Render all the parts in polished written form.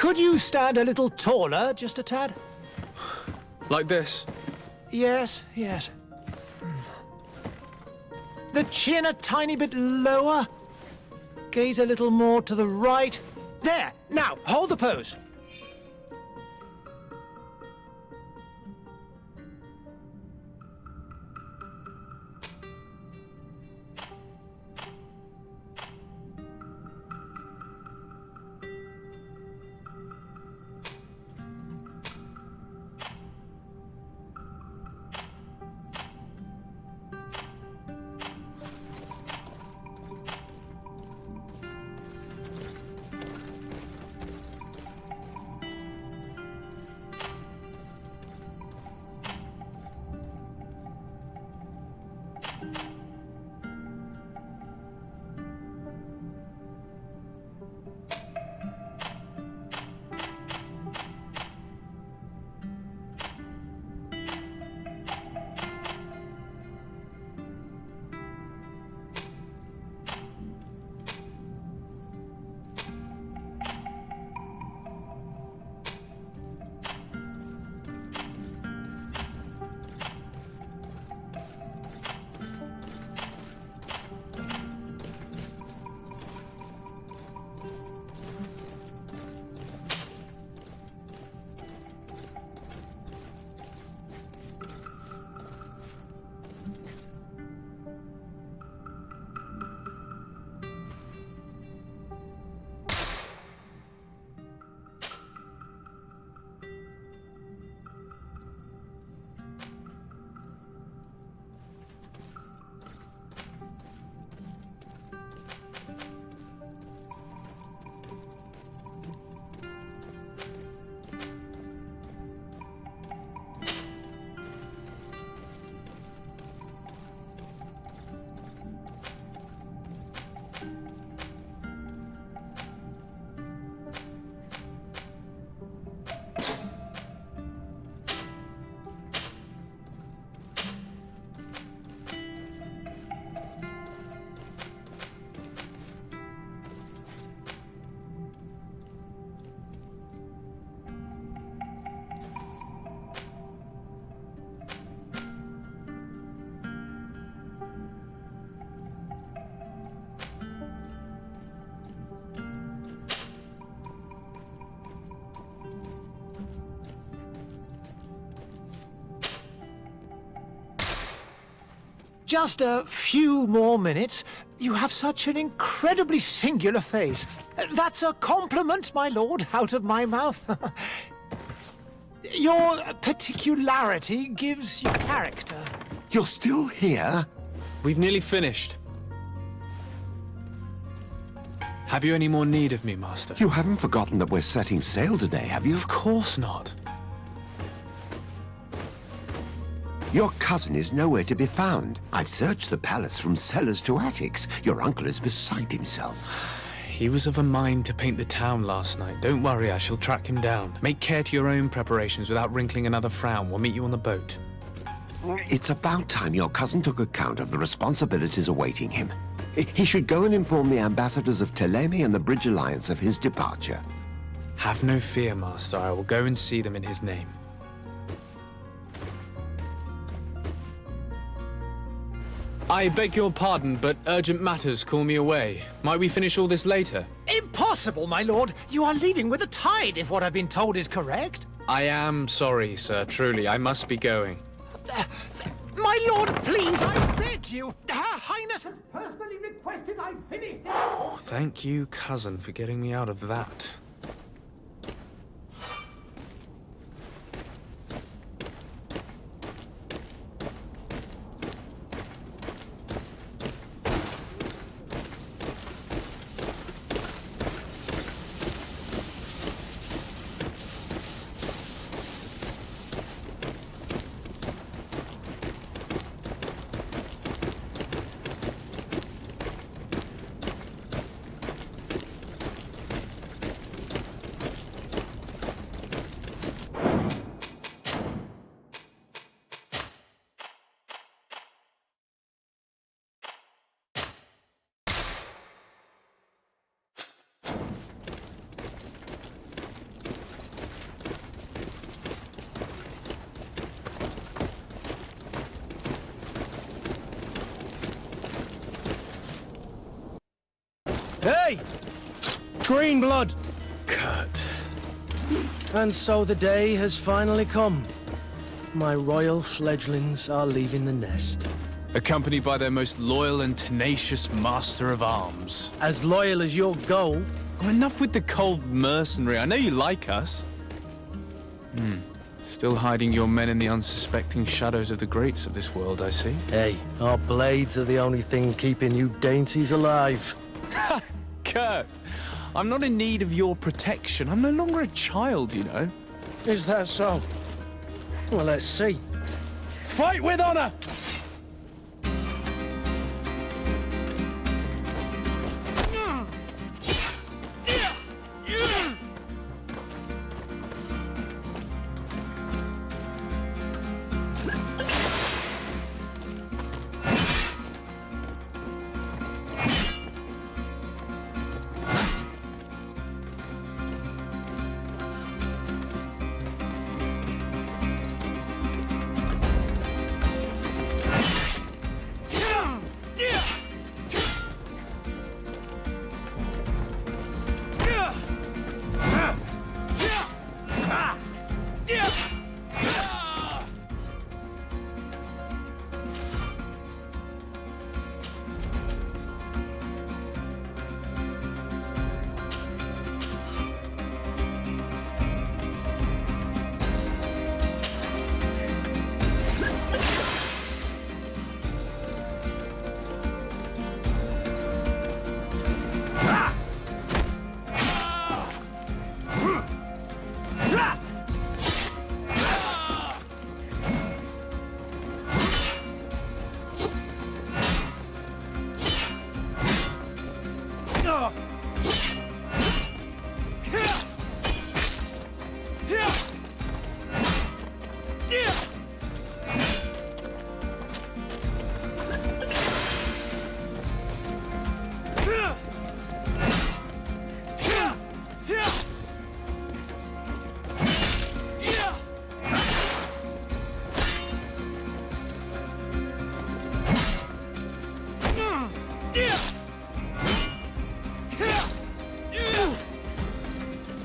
Could you stand a little taller, just a tad? Like this? Yes, yes. The chin a tiny bit lower. Gaze a little more to the right. There! Now, hold the pose. Just a few more minutes. You have such an incredibly singular face. That's a compliment, my lord, out of my mouth. Your particularity gives you character. You're still here? We've nearly finished. Have you any more need of me, Master? You haven't forgotten that we're setting sail today, have you? Of course not. Your cousin is nowhere to be found. I've searched the palace from cellars to attics. Your uncle is beside himself. He was of a mind to paint the town last night. Don't worry, I shall track him down. Make care to your own preparations without wrinkling another frown. We'll meet you on the boat. It's about time your cousin took account of the responsibilities awaiting him. He should go and inform the ambassadors of Telemi and the Bridge Alliance of his departure. Have no fear, Master. I will go and see them in his name. I beg your pardon, but urgent matters call me away. Might we finish all this later? Impossible, my lord. You are leaving with the tide, if what I've been told is correct. I am sorry, sir. Truly, I must be going. My lord, please, I beg you. Her Highness has personally requested I finish this. Thank you, cousin, for getting me out of that. Hey! Green blood! Kurt. And so the day has finally come. My royal fledglings are leaving the nest. Accompanied by their most loyal and tenacious master of arms. As loyal as your gold. Oh, enough with the cold mercenary. I know you like us. Still hiding your men in the unsuspecting shadows of the greats of this world, I see. Hey, our blades are the only thing keeping you dainties alive. Kurt, I'm not in need of your protection. I'm no longer a child, you know. Is that so? Well, let's see. Fight with honor!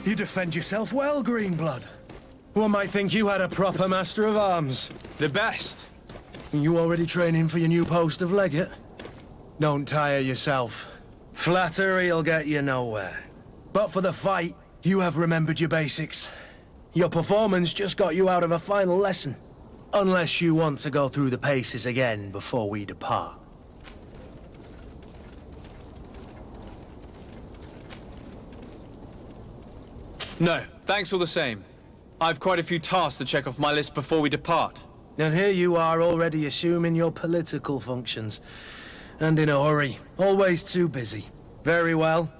You defend yourself well, Greenblood. One might think you had a proper master of arms. The best. You already training for your new post of legate? Don't tire yourself. Flattery'll get you nowhere. But for the fight, you have remembered your basics. Your performance just got you out of a final lesson. Unless you want to go through the paces again before we depart. No, thanks all the same. I've quite a few tasks to check off my list before we depart. And here you are already assuming your political functions. And in a hurry. Always too busy. Very well.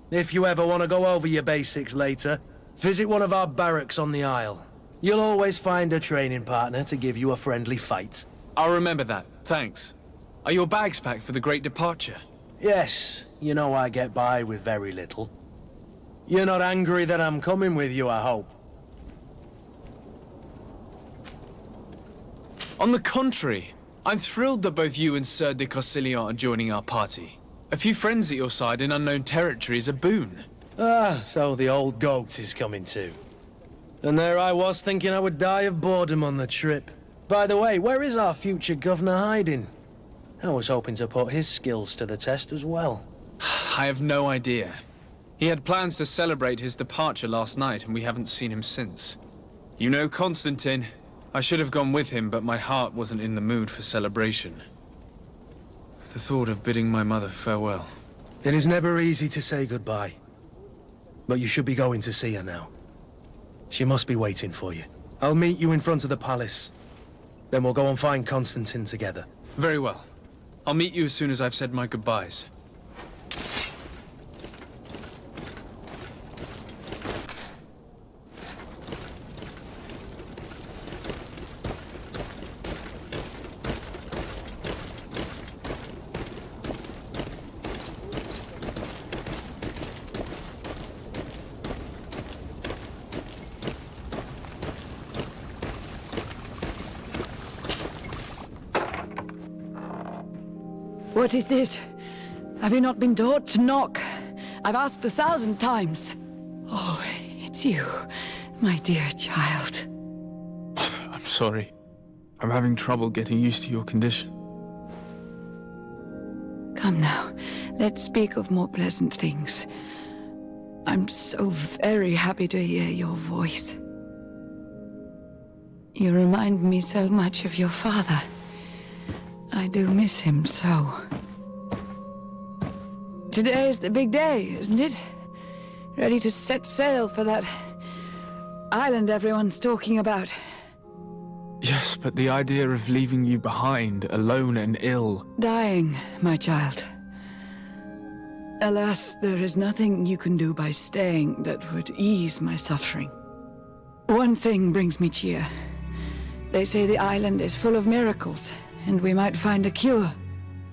If you ever want to go over your basics later, visit one of our barracks on the Isle. You'll always find a training partner to give you a friendly fight. I'll remember that, thanks. Are your bags packed for the great departure? Yes, you know I get by with very little. You're not angry that I'm coming with you, I hope. On the contrary, I'm thrilled that both you and Sir de Corsillon are joining our party. A few friends at your side in unknown territory is a boon. Ah, so the old goat is coming too. And there I was thinking I would die of boredom on the trip. By the way, where is our future governor hiding? I was hoping to put his skills to the test as well. I have no idea. He had plans to celebrate his departure last night, and we haven't seen him since. You know Constantine. I should have gone with him, but my heart wasn't in the mood for celebration. The thought of bidding my mother farewell. It is never easy to say goodbye. But you should be going to see her now. She must be waiting for you. I'll meet you in front of the palace. Then we'll go and find Constantine together. Very well. I'll meet you as soon as I've said my goodbyes. What is this? Have you not been taught to knock? I've asked 1,000 times. Oh, it's you, my dear child. Mother, I'm sorry. I'm having trouble getting used to your condition. Come now, let's speak of more pleasant things. I'm so very happy to hear your voice. You remind me so much of your father. I do miss him so. Today is the big day, isn't it? Ready to set sail for that island everyone's talking about. Yes, but the idea of leaving you behind, alone and ill... Dying, my child. Alas, there is nothing you can do by staying that would ease my suffering. One thing brings me cheer. They say the island is full of miracles, and we might find a cure.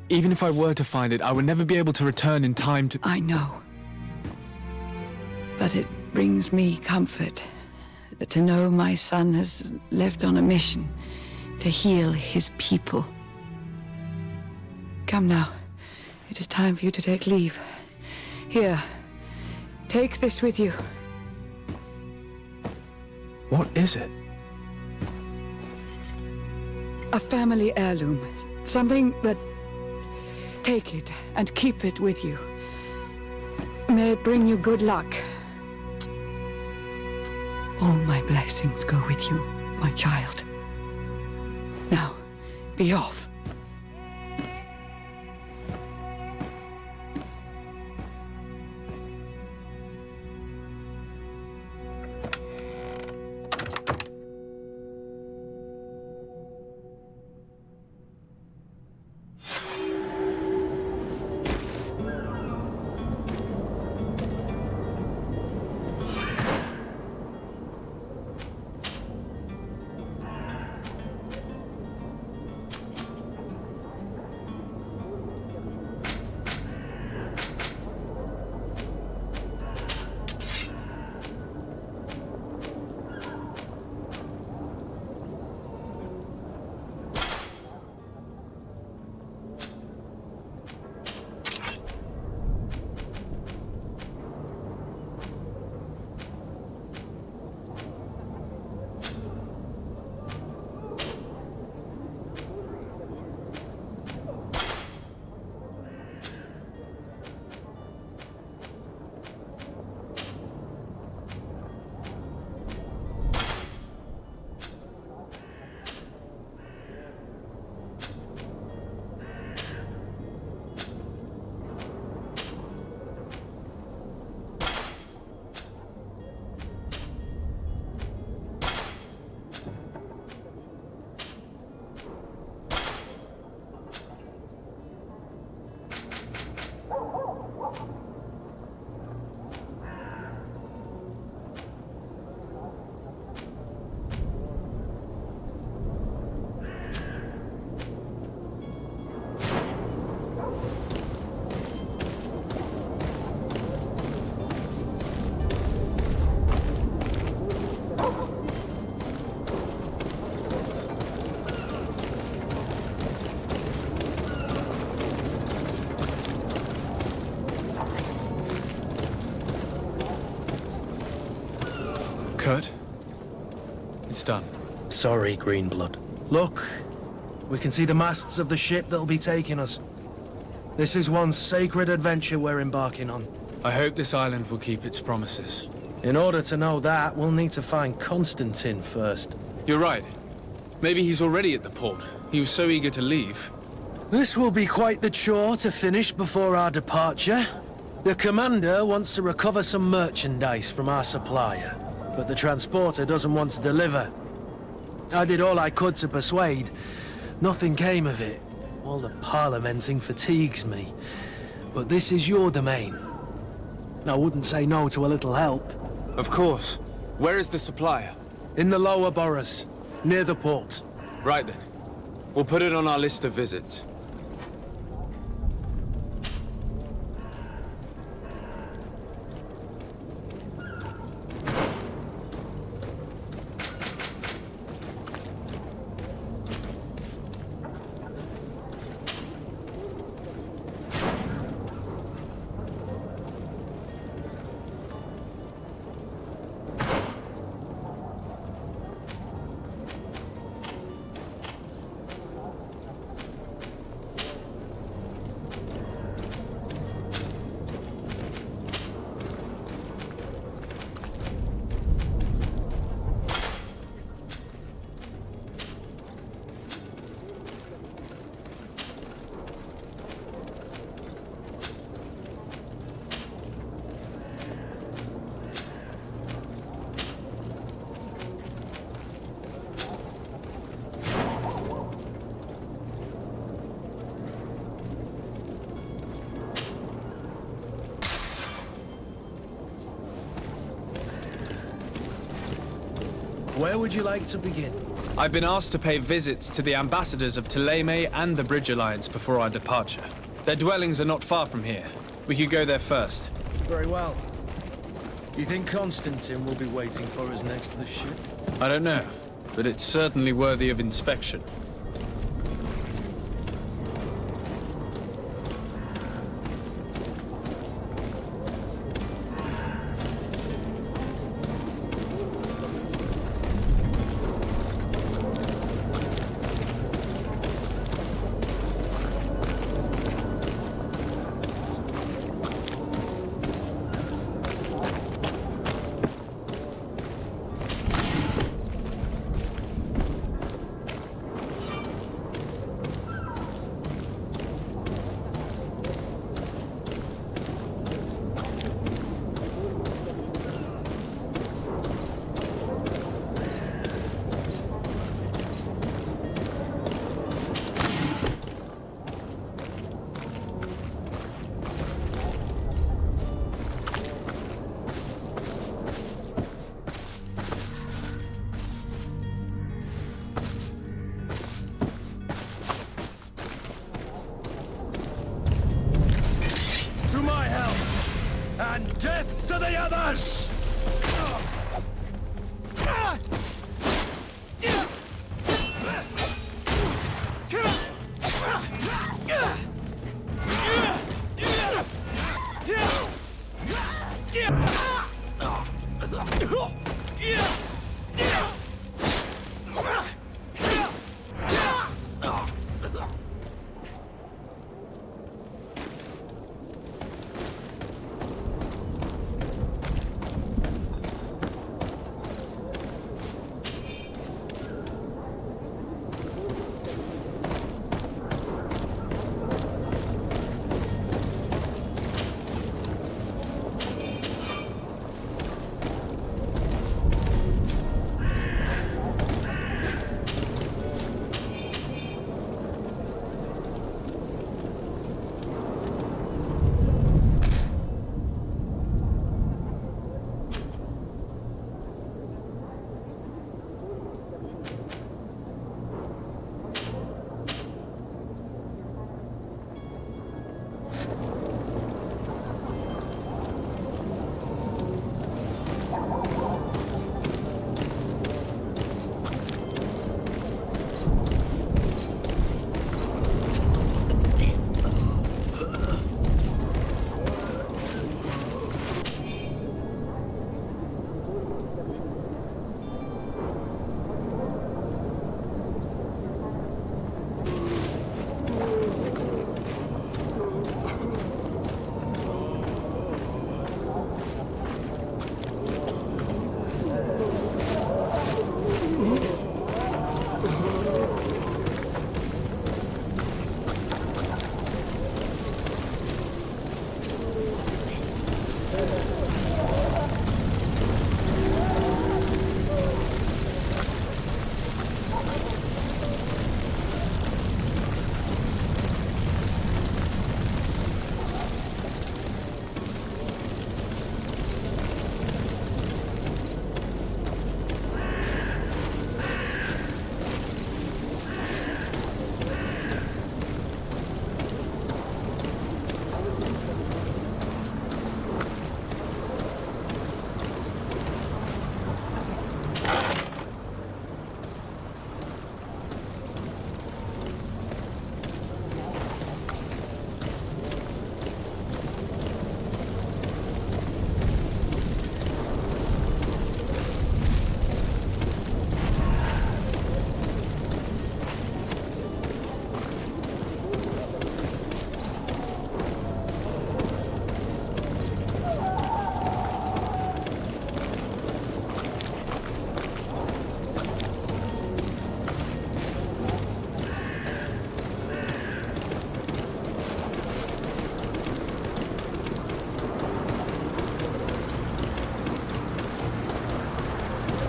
Even if I were to find it, I would never be able to return in time to... I know. But it brings me comfort to know my son has left on a mission to heal his people. Come now. It is time for you to take leave. Here, take this with you. What is it? A family heirloom. Something that... Take it and keep it with you. May it bring you good luck. All my blessings go with you, my child. Now, be off. Kurt? It's done. Sorry, Greenblood. Look, we can see the masts of the ship that'll be taking us. This is one sacred adventure we're embarking on. I hope this island will keep its promises. In order to know that, we'll need to find Constantine first. You're right. Maybe he's already at the port. He was so eager to leave. This will be quite the chore to finish before our departure. The commander wants to recover some merchandise from our supplier, but the transporter doesn't want to deliver. I did all I could to persuade. Nothing came of it. All the parliamenting fatigues me. But this is your domain. I wouldn't say no to a little help. Of course. Where is the supplier? In the lower boroughs, near the port. Right then. We'll put it on our list of visits. Where would you like to begin? I've been asked to pay visits to the ambassadors of Thélème and the Bridge Alliance before our departure. Their dwellings are not far from here. We could go there first. Very well. You think Constantine will be waiting for us next to the ship? I don't know, but it's certainly worthy of inspection. To my help! And death to the others!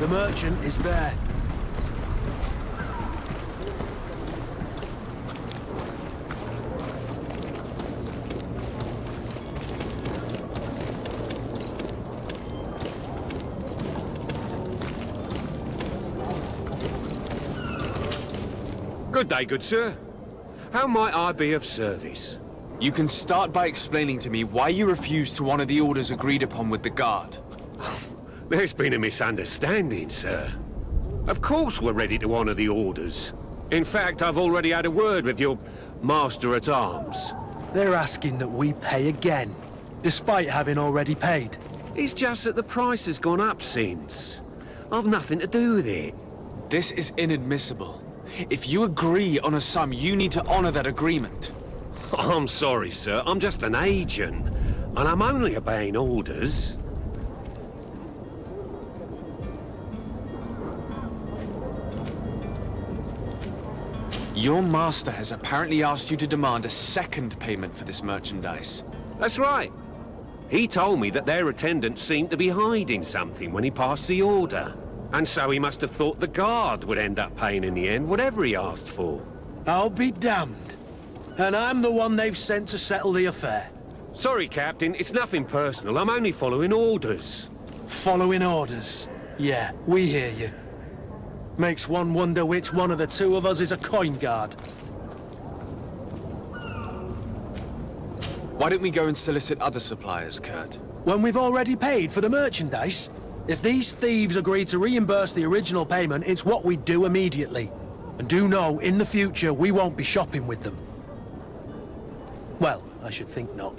The merchant is there. Good day, good sir. How might I be of service? You can start by explaining to me why you refused to honor the orders agreed upon with the guard. There's been a misunderstanding, sir. Of course we're ready to honor the orders. In fact, I've already had a word with your master-at-arms. They're asking that we pay again, despite having already paid. It's just that the price has gone up since. I've nothing to do with it. This is inadmissible. If you agree on a sum, you need to honor that agreement. I'm sorry, sir. I'm just an agent, and I'm only obeying orders. Your master has apparently asked you to demand a second payment for this merchandise. That's right. He told me that their attendant seemed to be hiding something when he passed the order. And so he must have thought the guard would end up paying in the end, whatever he asked for. I'll be damned. And I'm the one they've sent to settle the affair. Sorry, Captain, it's nothing personal. I'm only following orders. Following orders. Yeah, we hear you. Makes one wonder which one of the two of us is a coin guard. Why don't we go and solicit other suppliers, Kurt? When we've already paid for the merchandise? If these thieves agree to reimburse the original payment, it's what we do immediately. And do know, in the future, we won't be shopping with them. Well, I should think not.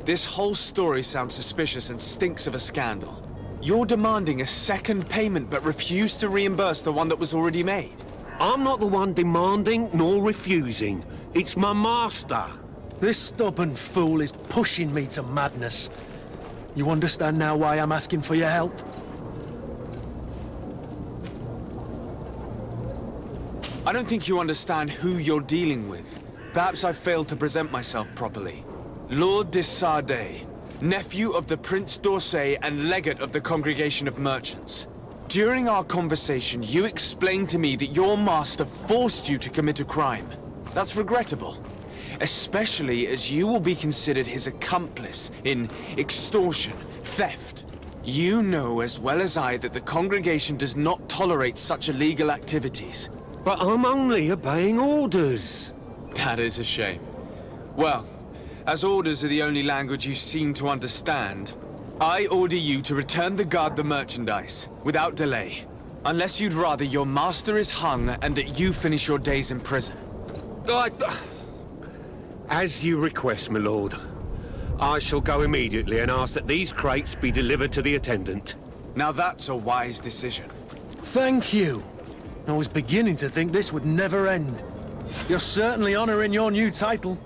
This whole story sounds suspicious and stinks of a scandal. You're demanding a second payment but refuse to reimburse the one that was already made. I'm not the one demanding nor refusing. It's my master. This stubborn fool is pushing me to madness. You understand now why I'm asking for your help? I don't think you understand who you're dealing with. Perhaps I failed to present myself properly. Lord de Sardet, nephew of the Prince d'Orsay and legate of the Congregation of Merchants. During our conversation, you explained to me that your master forced you to commit a crime. That's regrettable, especially as you will be considered his accomplice in extortion, theft. You know as well as I that the Congregation does not tolerate such illegal activities. But I'm only obeying orders. That is a shame. Well, as orders are the only language you seem to understand, I order you to return the guard the merchandise, without delay. Unless you'd rather your master is hung and that you finish your days in prison. As you request, my lord. I shall go immediately and ask that these crates be delivered to the attendant. Now that's a wise decision. Thank you. I was beginning to think this would never end. You're certainly honoring your new title.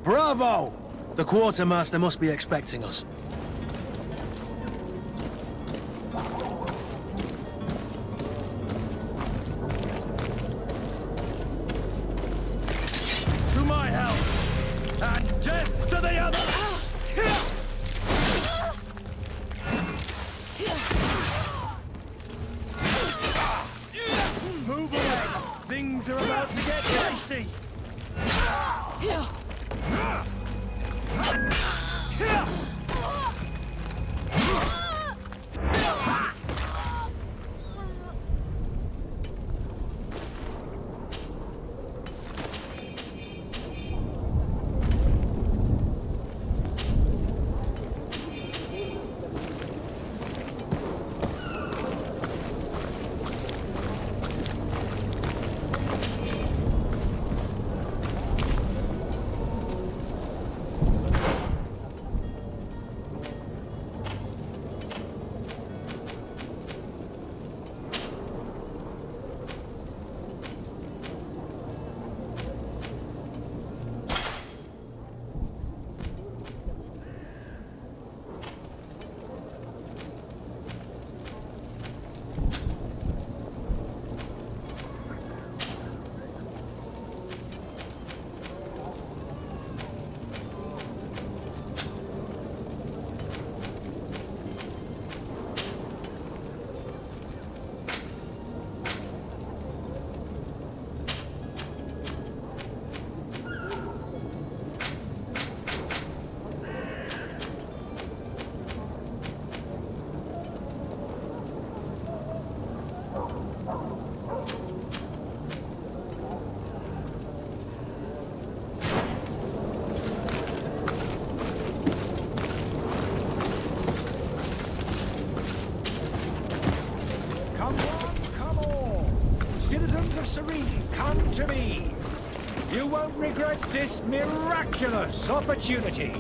Bravo! The quartermaster must be expecting us. To my help! And death to the others! Move away! Things are about to get dicey! Serene, come to me. You won't regret this miraculous opportunity.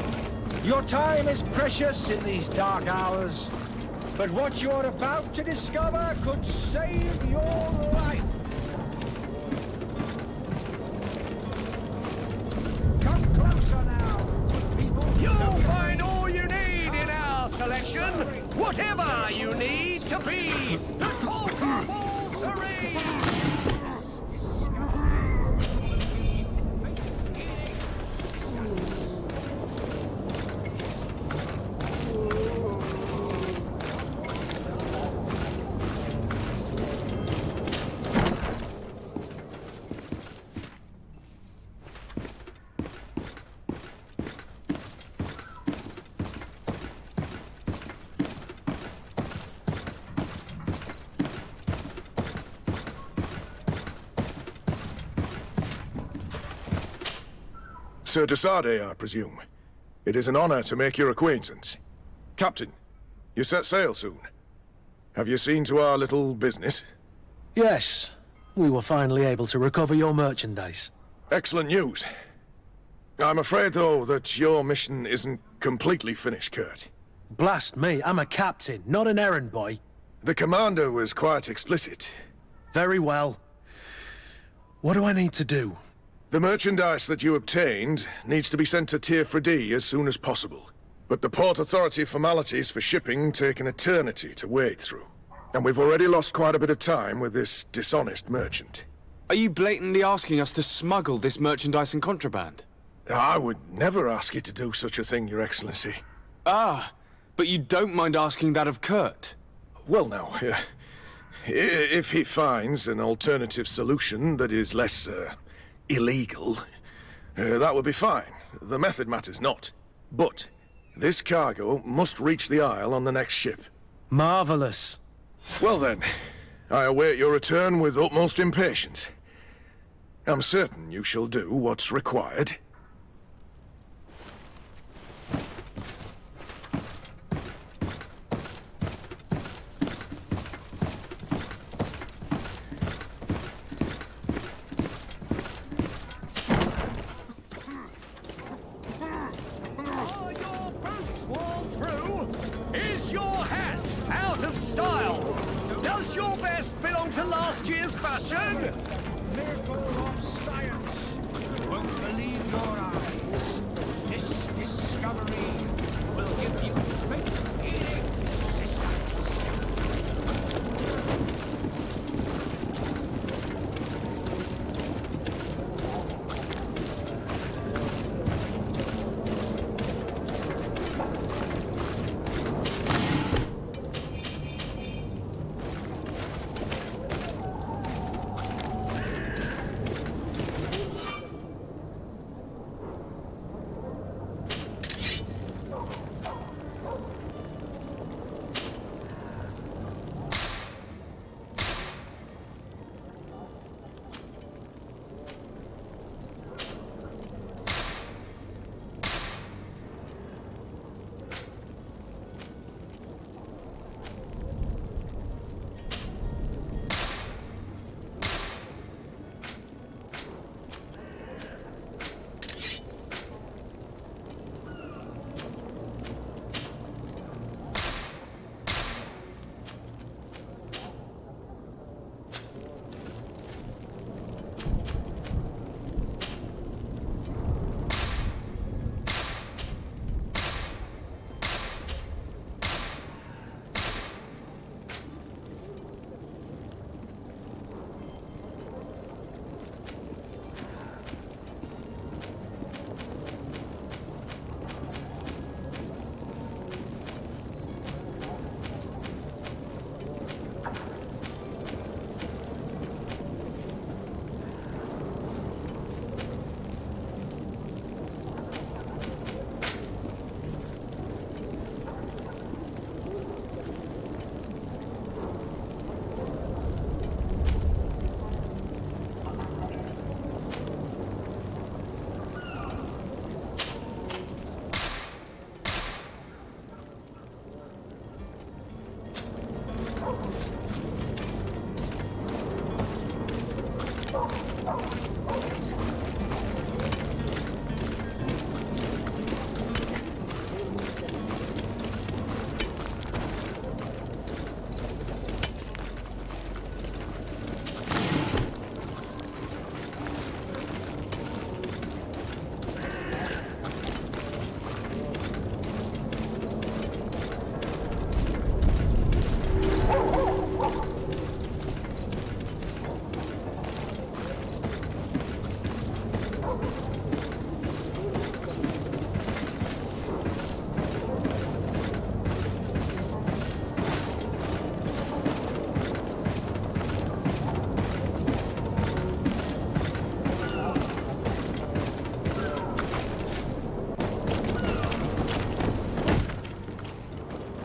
Your time is precious in these dark hours, but what you're about to discover could save your life. Come closer now, people. You'll find all you need in our selection, whatever you need to be the top of all Serene. Sir de Sardet, I presume. It is an honor to make your acquaintance. Captain, you set sail soon. Have you seen to our little business? Yes, we were finally able to recover your merchandise. Excellent news. I'm afraid, though, that your mission isn't completely finished, Kurt. Blast me, I'm a captain, not an errand boy. The commander was quite explicit. Very well. What do I need to do? The merchandise that you obtained needs to be sent to Tier 4D as soon as possible. But the Port Authority formalities for shipping take an eternity to wade through. And we've already lost quite a bit of time with this dishonest merchant. Are you blatantly asking us to smuggle this merchandise and contraband? I would never ask you to do such a thing, Your Excellency. Ah, but you don't mind asking that of Kurt? Well, now, if he finds an alternative solution that is less, illegal, that would be fine. The method matters not. But this cargo must reach the Isle on the next ship. Marvelous. Well then, I await your return with utmost impatience. I'm certain you shall do what's required. Are your boots worn through? Is your hat out of style? Does your vest belong to last year's fashion? Miracle of science. You won't believe your eyes. This discovery will give you great healing assistance.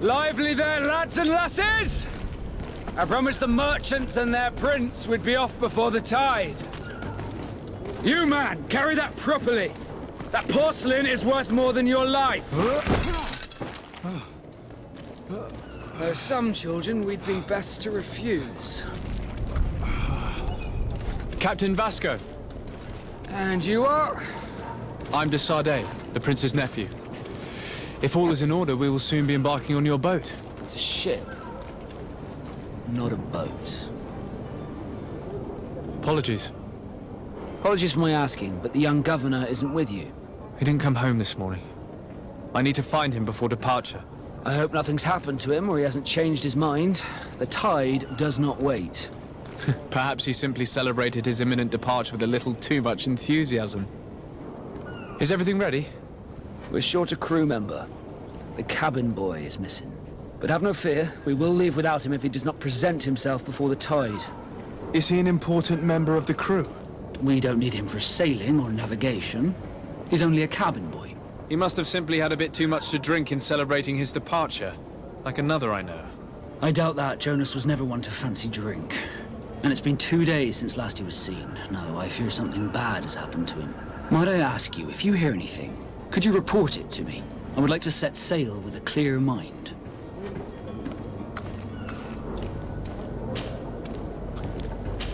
Lively there, lads and lasses! I promised the merchants and their prince we'd be off before the tide. You, man, carry that properly. That porcelain is worth more than your life. There are some children we'd be best to refuse. Captain Vasco. And you are? I'm de Sardet, the prince's nephew. If all is in order, we will soon be embarking on your boat. It's a ship. Not a boat. Apologies. Apologies for my asking, but the young governor isn't with you. He didn't come home this morning. I need to find him before departure. I hope nothing's happened to him or he hasn't changed his mind. The tide does not wait. Perhaps he simply celebrated his imminent departure with a little too much enthusiasm. Is everything ready? We're short a crew member. The cabin boy is missing. But have no fear, we will leave without him if he does not present himself before the tide. Is he an important member of the crew? We don't need him for sailing or navigation. He's only a cabin boy. He must have simply had a bit too much to drink in celebrating his departure. Like another I know. I doubt that. Jonas was never one to fancy drink. And it's been 2 days since last he was seen. No, I fear something bad has happened to him. Might I ask you, if you hear anything, could you report it to me? I would like to set sail with a clear mind.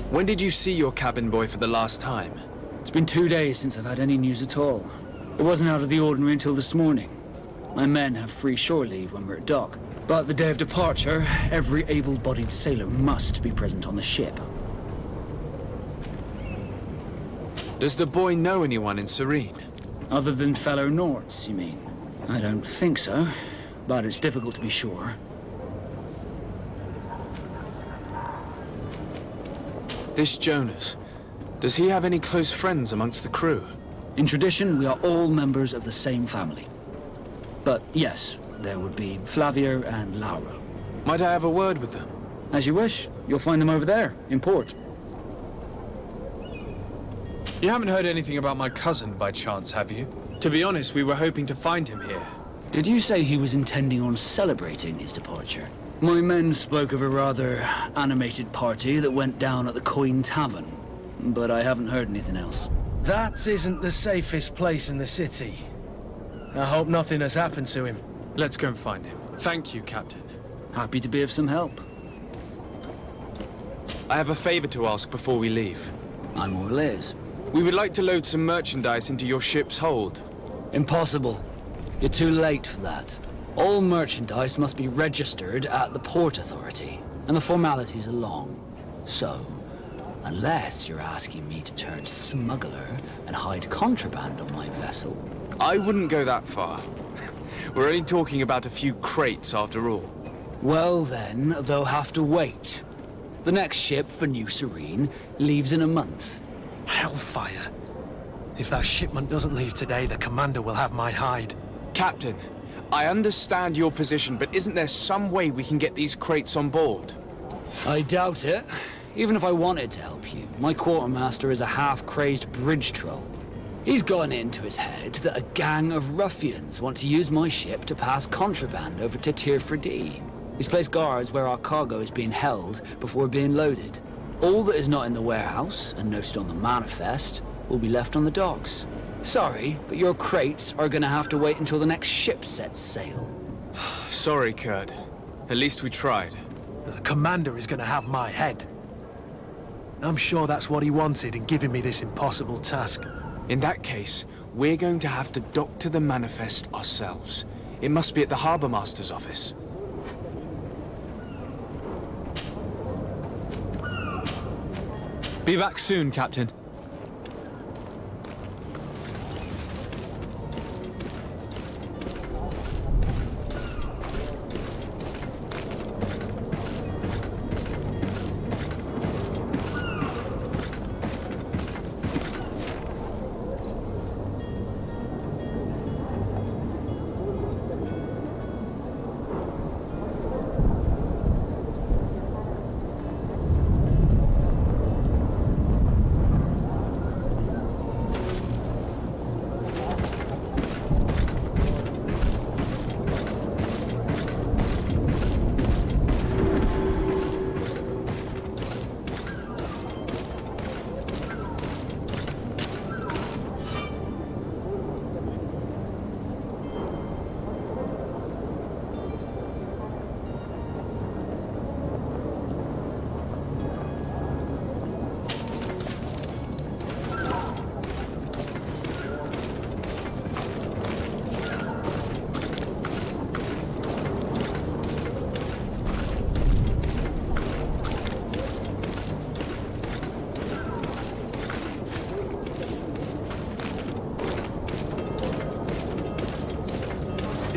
When did you see your cabin boy for the last time? It's been 2 days since I've had any news at all. It wasn't out of the ordinary until this morning. My men have free shore leave when we're at dock. But the day of departure, every able-bodied sailor must be present on the ship. Does the boy know anyone in Serene? Other than fellow Nords, you mean? I don't think so, but it's difficult to be sure. This Jonas, does he have any close friends amongst the crew? In tradition, we are all members of the same family. But yes, there would be Flavia and Lauro. Might I have a word with them? As you wish. You'll find them over there, in port. You haven't heard anything about my cousin by chance, have you? To be honest, we were hoping to find him here. Did you say he was intending on celebrating his departure? My men spoke of a rather animated party that went down at the Coin Tavern, but I haven't heard anything else. That isn't the safest place in the city. I hope nothing has happened to him. Let's go and find him. Thank you, Captain. Happy to be of some help. I have a favor to ask before we leave. I'm all ears. We would like to load some merchandise into your ship's hold. Impossible. You're too late for that. All merchandise must be registered at the Port Authority, and the formalities are long. So, unless you're asking me to turn smuggler and hide contraband on my vessel... I wouldn't go that far. We're only talking about a few crates after all. Well then, they'll have to wait. The next ship for New Serene leaves in a month. Hellfire. If that shipment doesn't leave today, the commander will have my hide. Captain, I understand your position, but isn't there some way we can get these crates on board? I doubt it. Even if I wanted to help you, my quartermaster is a half-crazed bridge troll. He's gotten into his head that a gang of ruffians want to use my ship to pass contraband over to Tirfredi. He's placed guards where our cargo is being held before being loaded. All that is not in the warehouse, and noted on the manifest, will be left on the docks. Sorry, but your crates are gonna have to wait until the next ship sets sail. Sorry, Kurt. At least we tried. The commander is gonna have my head. I'm sure that's what he wanted in giving me this impossible task. In that case, we're going to have to dock to the manifest ourselves. It must be at the Harbour Master's office. Be back soon, Captain.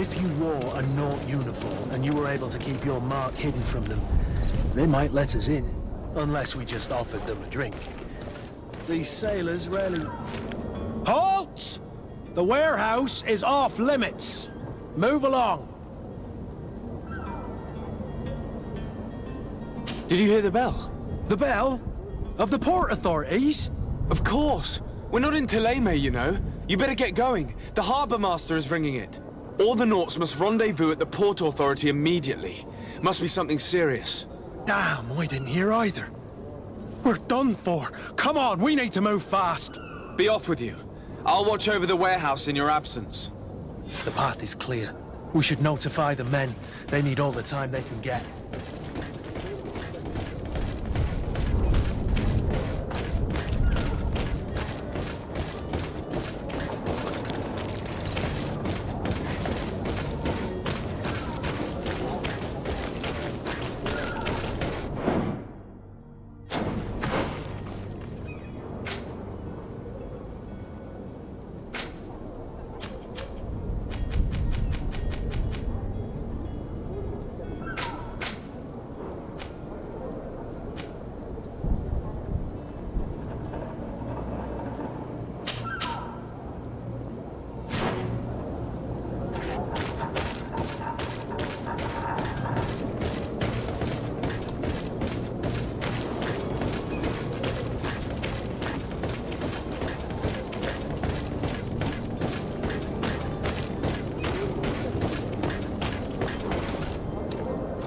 if you wore a Naut uniform and you were able to keep your mark hidden from them, they might let us in, unless we just offered them a drink. These sailors rarely... Halt! The warehouse is off limits. Move along. Did you hear the bell? The bell? Of the port authorities? Of course. We're not in Teleme, you know. You better get going. The harbour master is ringing it. All the Nauts must rendezvous at the port authority immediately. Must be something serious. Damn, I didn't hear either. We're done for. Come on, we need to move fast. Be off with you. I'll watch over the warehouse in your absence. The path is clear. We should notify the men. They need all the time they can get.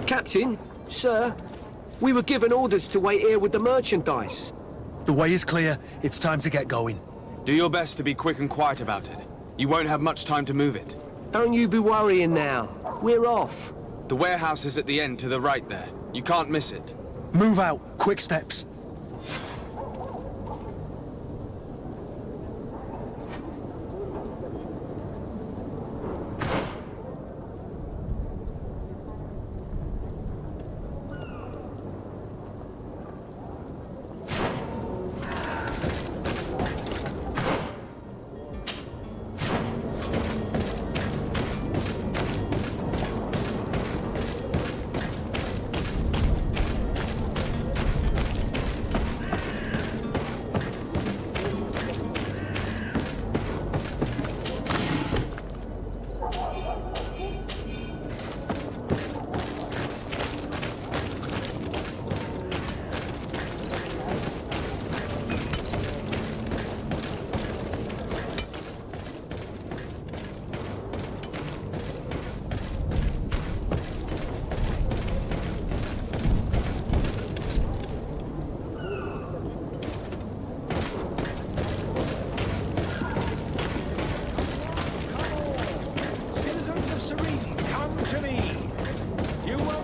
Captain, sir, we were given orders to wait here with the merchandise. The way is clear. It's time to get going. Do your best to be quick and quiet about it. You won't have much time to move it. Don't you be worrying now. We're off. The warehouse is at the end to the right there. You can't miss it. Move out. Quick steps.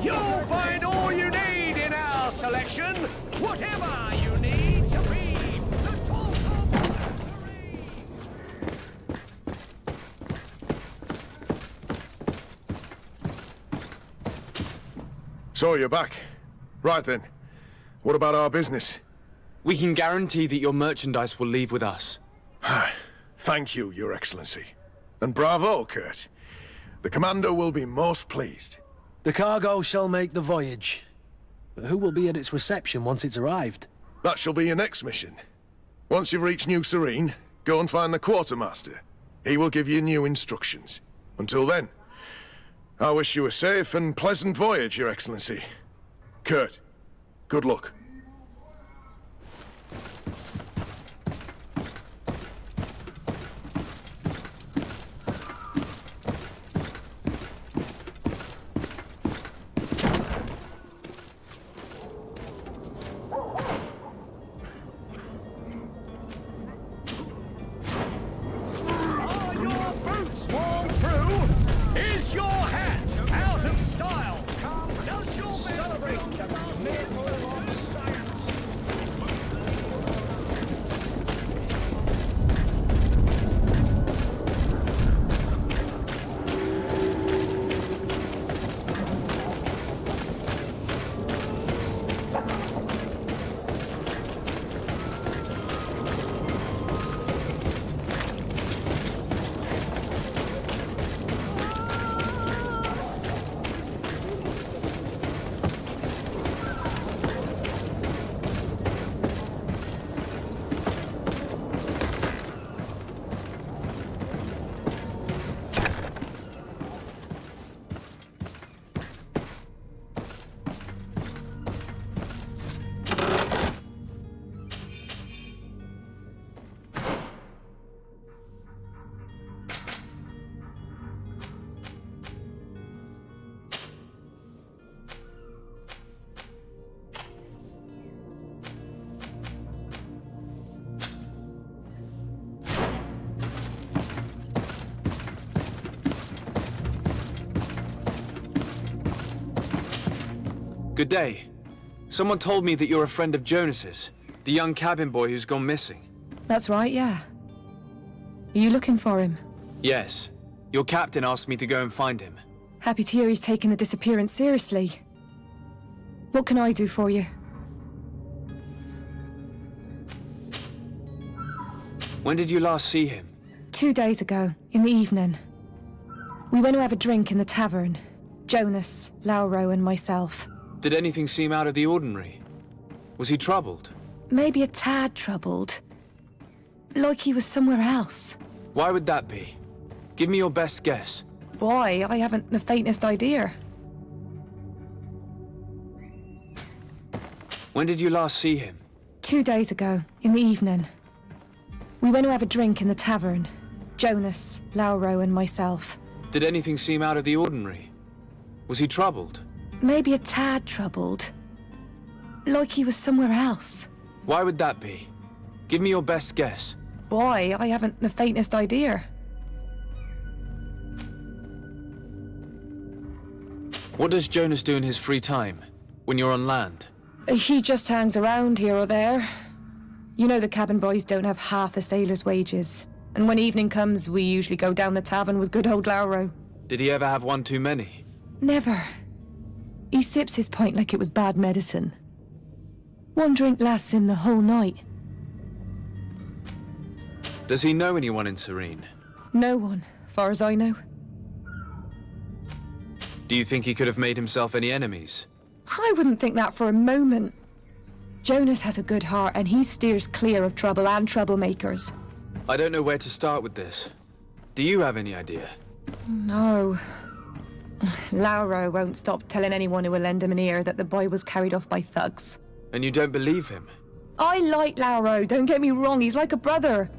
You'll find all you need in our selection. Whatever you need to be the talk of luxury. So you're back. Right then. What about our business? We can guarantee that your merchandise will leave with us. Thank you, Your Excellency. And bravo, Kurt. The Commander will be most pleased. The cargo shall make the voyage. But who will be at its reception once it's arrived? That shall be your next mission. Once you've reached New Serene, go and find the Quartermaster. He will give you new instructions. Until then, I wish you a safe and pleasant voyage, Your Excellency. Kurt, good luck. Is your hat out of style? Does your celebrate the miracle of Good day. Someone told me that you're a friend of Jonas's, the young cabin boy who's gone missing. That's right, yeah. Are you looking for him? Yes. Your captain asked me to go and find him. Happy to hear he's taken the disappearance seriously. What can I do for you? When did you last see him? 2 days ago, in the evening. We went to have a drink in the tavern. Jonas, Lauro and myself. Did anything seem out of the ordinary? Was he troubled? Maybe a tad troubled. Like he was somewhere else. Why would that be? Give me your best guess. Why? I haven't the faintest idea. When did you last see him? 2 days ago, in the evening. We went to have a drink in the tavern. Jonas, Lauro and myself. Did anything seem out of the ordinary? Was he troubled? Maybe a tad troubled. Like he was somewhere else. Why would that be? Give me your best guess. Why? I haven't the faintest idea. What does Jonas do in his free time, when you're on land? He just hangs around here or there. You know the cabin boys don't have half a sailor's wages. And when evening comes, we usually go down the tavern with good old Lauro. Did he ever have one too many? Never. He sips his pint like it was bad medicine. One drink lasts him the whole night. Does he know anyone in Serene? No one, far as I know. Do you think he could have made himself any enemies? I wouldn't think that for a moment. Jonas has a good heart and he steers clear of trouble and troublemakers. I don't know where to start with this. Do you have any idea? No. Lauro won't stop telling anyone who will lend him an ear that the boy was carried off by thugs. And you don't believe him? I like Lauro, don't get me wrong, he's like a brother.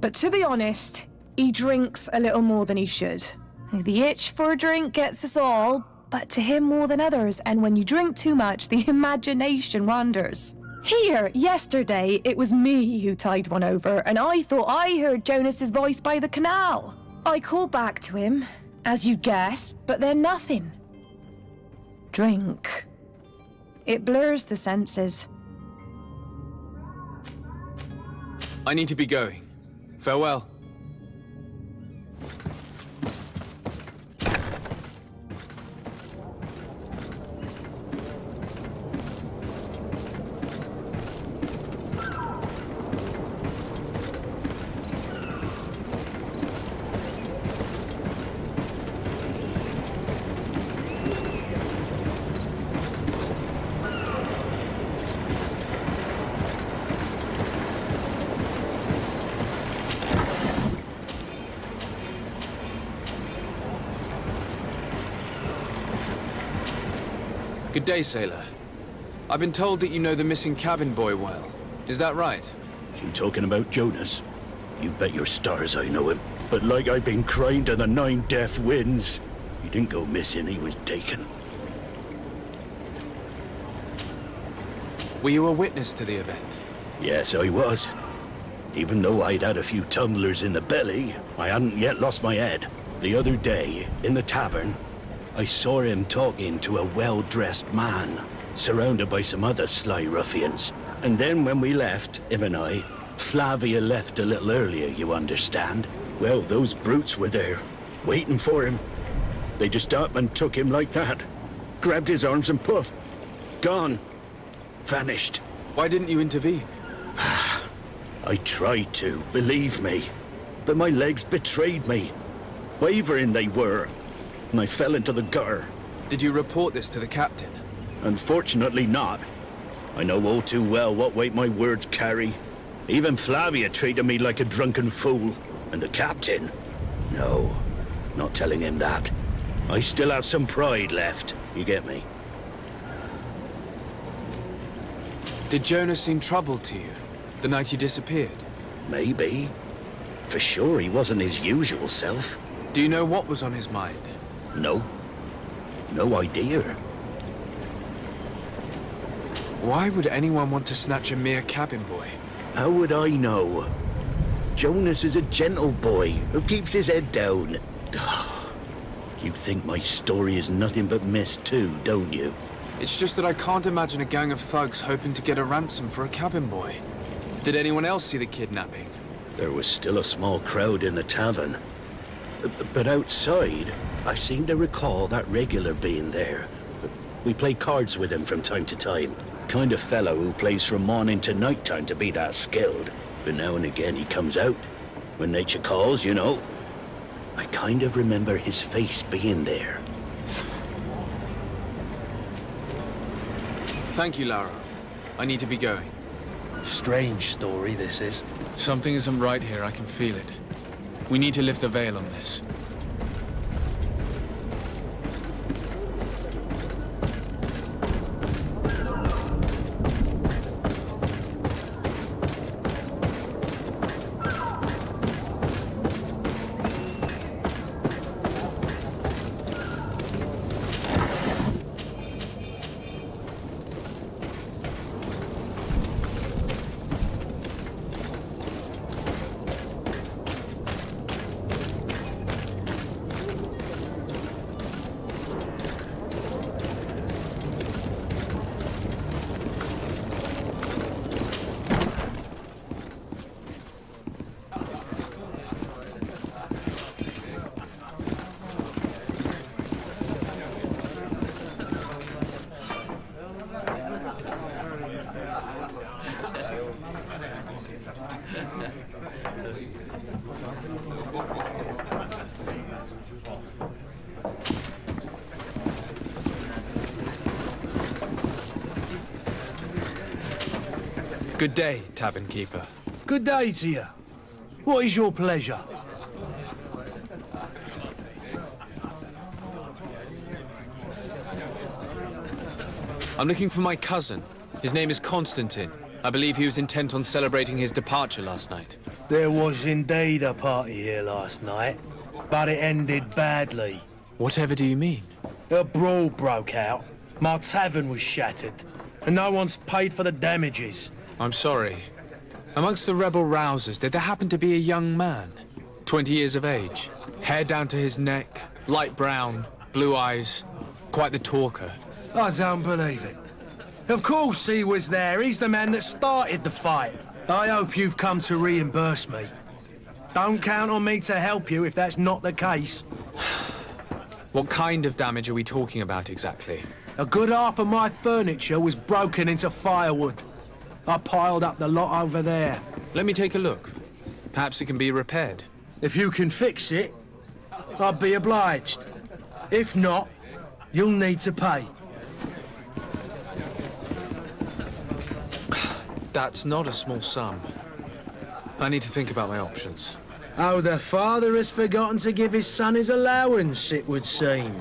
But to be honest, he drinks a little more than he should. The itch for a drink gets us all, but to him more than others, and when you drink too much, the imagination wanders. Here, yesterday, it was me who tied one over, and I thought I heard Jonas's voice by the canal. I called back to him, as you guessed, but then nothing. Drink. It blurs the senses. I need to be going. Farewell. Good day, sailor. I've been told that you know the missing cabin boy well. Is that right? You talking about Jonas? You bet your stars I know him. But like I've been crying to the 9 death winds, he didn't go missing, he was taken. Were you a witness to the event? Yes, I was. Even though I'd had a few tumblers in the belly, I hadn't yet lost my head. The other day, in the tavern, I saw him talking to a well-dressed man, surrounded by some other sly ruffians. And then when we left, him and I, Flavia left a little earlier, you understand. Well, those brutes were there, waiting for him. They just up and took him like that. Grabbed his arms and poof, gone. Vanished. Why didn't you intervene? I tried to, believe me. But my legs betrayed me. Wavering they were. And I fell into the gutter. Did you report this to the captain? Unfortunately not. I know all too well what weight my words carry. Even Flavia treated me like a drunken fool. And the captain? No, not telling him that. I still have some pride left, you get me? Did Jonas seem troubled to you, the night he disappeared? Maybe. For sure he wasn't his usual self. Do you know what was on his mind? No. No idea. Why would anyone want to snatch a mere cabin boy? How would I know? Jonas is a gentle boy who keeps his head down. You think my story is nothing but mist too, don't you? It's just that I can't imagine a gang of thugs hoping to get a ransom for a cabin boy. Did anyone else see the kidnapping? There was still a small crowd in the tavern. But outside, I seem to recall that regular being there. We play cards with him from time to time. Kind of fellow who plays from morning to night time to be that skilled. But now and again he comes out. When nature calls, you know. I kind of remember his face being there. Thank you, Lara. I need to be going. Strange story, this is. Something isn't right here, I can feel it. We need to lift the veil on this. Good day, tavern keeper. Good day to you. What is your pleasure? I'm looking for my cousin. His name is Constantine. I believe he was intent on celebrating his departure last night. There was indeed a party here last night, but it ended badly. Whatever do you mean? A brawl broke out. My tavern was shattered, and no one's paid for the damages. I'm sorry. Amongst the rebel rousers, did there happen to be a young man? 20 years of age, hair down to his neck, light brown, blue eyes, quite the talker. I don't believe it. Of course he was there. He's the man that started the fight. I hope you've come to reimburse me. Don't count on me to help you if that's not the case. What kind of damage are we talking about exactly? A good half of my furniture was broken into firewood. I piled up the lot over there. Let me take a look. Perhaps it can be repaired. If you can fix it, I'd be obliged. If not, you'll need to pay. That's not a small sum. I need to think about my options. Oh, the father has forgotten to give his son his allowance, it would seem.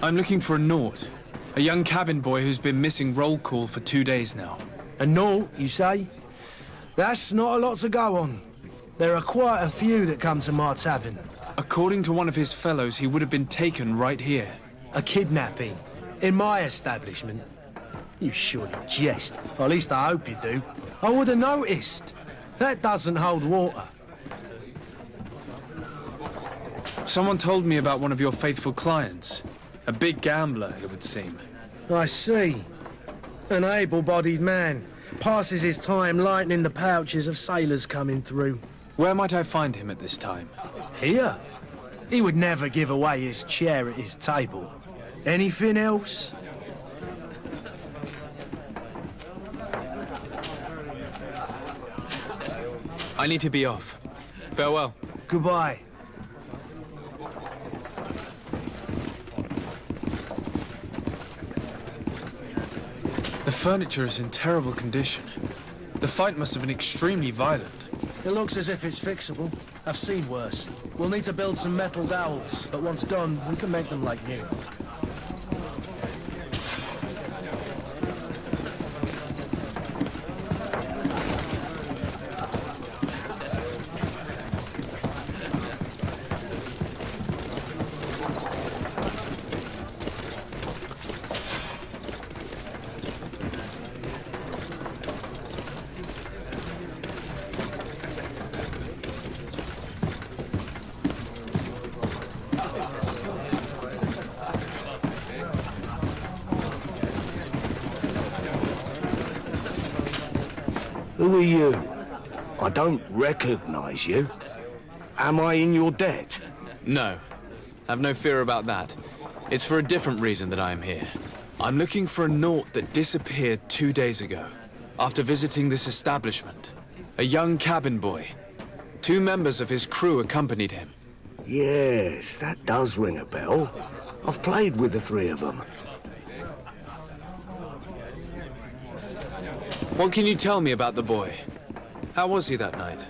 I'm looking for a Nort. A young cabin boy who's been missing roll call for 2 days now. A Nort, you say? That's not a lot to go on. There are quite a few that come to my tavern. According to one of his fellows, he would have been taken right here. A kidnapping? In my establishment? You surely jest. Or at least I hope you do. I would have noticed. That doesn't hold water. Someone told me about one of your faithful clients. A big gambler, it would seem. I see. An able-bodied man. Passes his time lightening the pouches of sailors coming through. Where might I find him at this time? Here? He would never give away his chair at his table. Anything else? I need to be off. Farewell. Goodbye. The furniture is in terrible condition. The fight must have been extremely violent. It looks as if it's fixable. I've seen worse. We'll need to build some metal dowels, but once done, we can make them like new. Who are you? I don't recognize you. Am I in your debt? No. Have no fear about that. It's for a different reason that I am here. I'm looking for a Naut that disappeared 2 days ago, after visiting this establishment. A young cabin boy. 2 members of his crew accompanied him. Yes, that does ring a bell. I've played with the 3 of them. What can you tell me about the boy? How was he that night?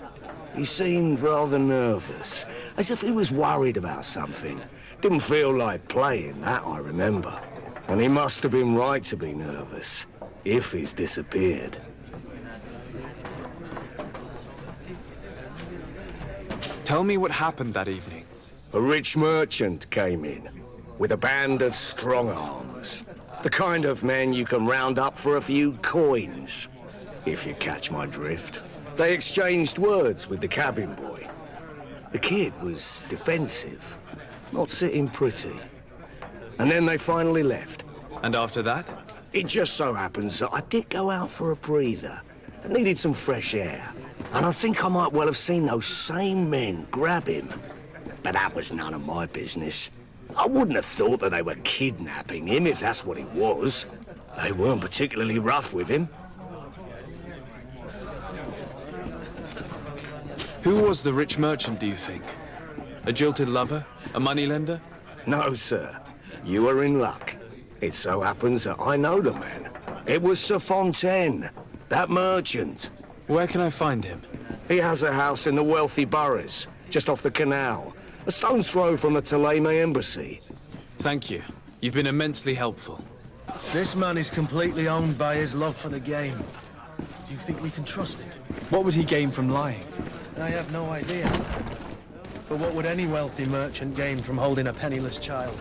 He seemed rather nervous, as if he was worried about something. Didn't feel like playing, that I remember. And he must have been right to be nervous, if he's disappeared. Tell me what happened that evening. A rich merchant came in, with a band of strong arms. The kind of men you can round up for a few coins, if you catch my drift. They exchanged words with the cabin boy. The kid was defensive, not sitting pretty. And then they finally left. And after that? It just so happens that I did go out for a breather. I needed some fresh air. And I think I might well have seen those same men grab him. But that was none of my business. I wouldn't have thought that they were kidnapping him if that's what it was. They weren't particularly rough with him. Who was the rich merchant, do you think? A jilted lover? A moneylender? No, sir. You are in luck. It so happens that I know the man. It was Sir Fontaine, that merchant. Where can I find him? He has a house in the wealthy boroughs, just off the canal. A stone's throw from the Thélème embassy. Thank you. You've been immensely helpful. This man is completely owned by his love for the game. Do you think we can trust him? What would he gain from lying? I have no idea. But what would any wealthy merchant gain from holding a penniless child?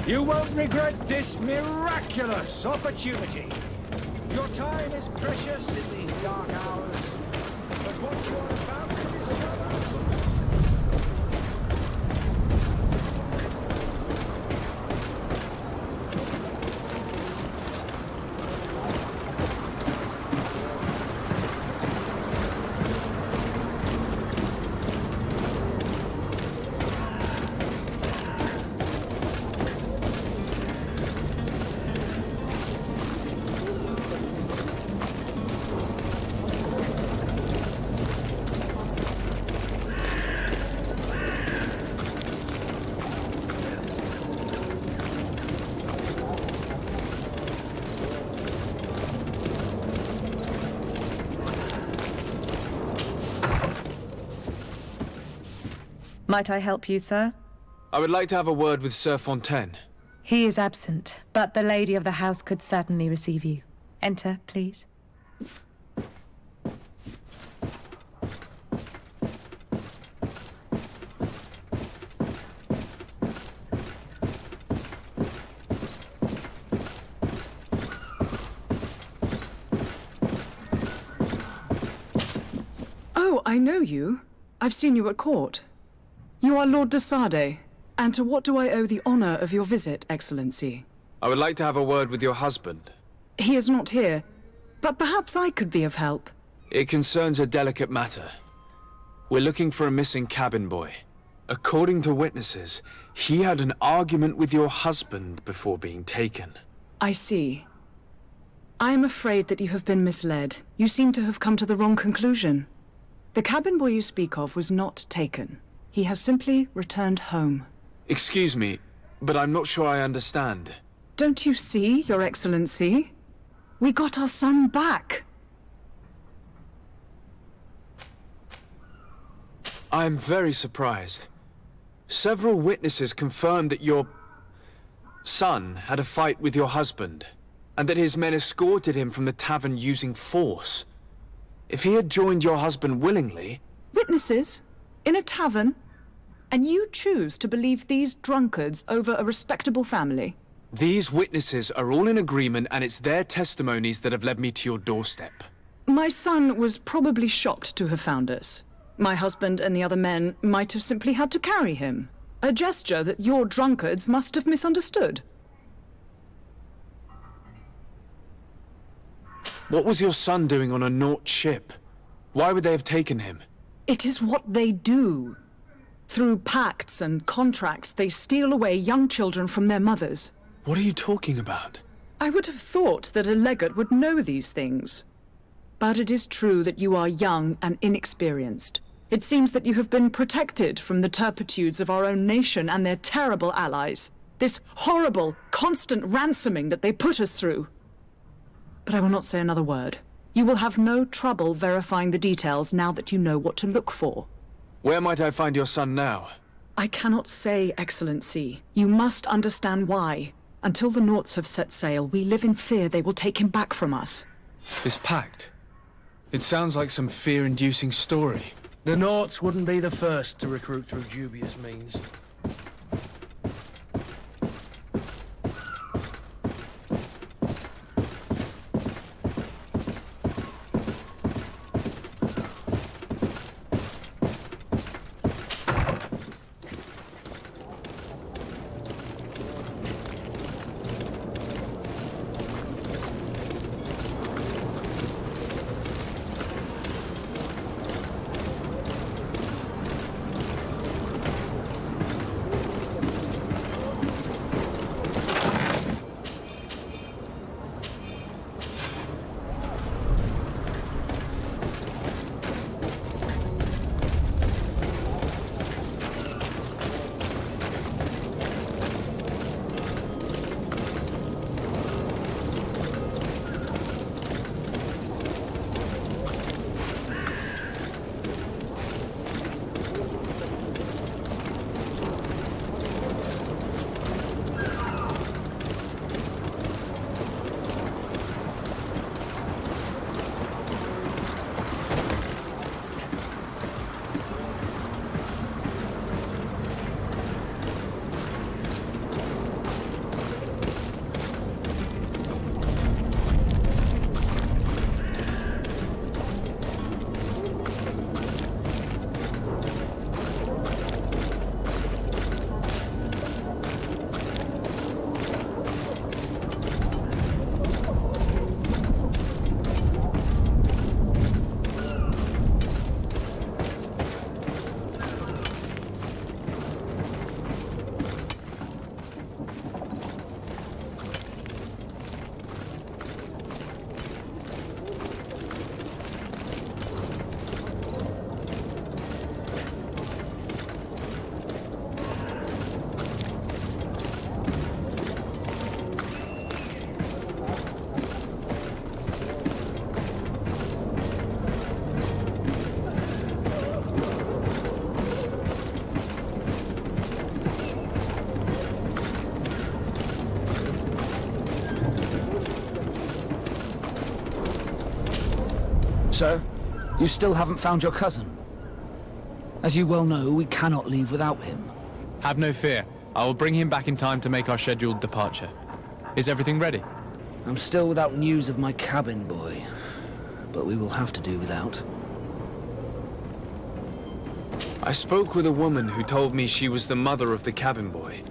You won't regret this miraculous opportunity. Your time is precious in these dark hours, but what you're about to discover... Might I help you, sir? I would like to have a word with Sir Fontaine. He is absent, but the lady of the house could certainly receive you. Enter, please. Oh, I know you. I've seen you at court. You are Lord de Sade, and to what do I owe the honor of your visit, Excellency? I would like to have a word with your husband. He is not here, but perhaps I could be of help. It concerns a delicate matter. We're looking for a missing cabin boy. According to witnesses, he had an argument with your husband before being taken. I see. I am afraid that you have been misled. You seem to have come to the wrong conclusion. The cabin boy you speak of was not taken. He has simply returned home. Excuse me, but I'm not sure I understand. Don't you see, Your Excellency? We got our son back. I am very surprised. Several witnesses confirmed that your son had a fight with your husband. and that his men escorted him from the tavern using force. If he had joined your husband willingly... Witnesses? In a tavern? And you choose to believe these drunkards over a respectable family? These witnesses are all in agreement, and it's their testimonies that have led me to your doorstep. My son was probably shocked to have found us. My husband and the other men might have simply had to carry him. A gesture that your drunkards must have misunderstood. What was your son doing on a Naut ship? Why would they have taken him? It is what they do. Through pacts and contracts, they steal away young children from their mothers. What are you talking about? I would have thought that a legate would know these things. But it is true that you are young and inexperienced. It seems that you have been protected from the turpitudes of our own nation and their terrible allies. This horrible, constant ransoming that they put us through. But I will not say another word. You will have no trouble verifying the details now that you know what to look for. Where might I find your son now? I cannot say, Excellency. You must understand why. Until the Nauts have set sail, we live in fear they will take him back from us. This pact? It sounds like some fear-inducing story. The Nauts wouldn't be the first to recruit through dubious means. Sir, you still haven't found your cousin. As you well know, we cannot leave without him. Have no fear. I will bring him back in time to make our scheduled departure. Is everything ready? I'm still without news of my cabin boy, but we will have to do without. I spoke with a woman who told me she was the mother of the cabin boy.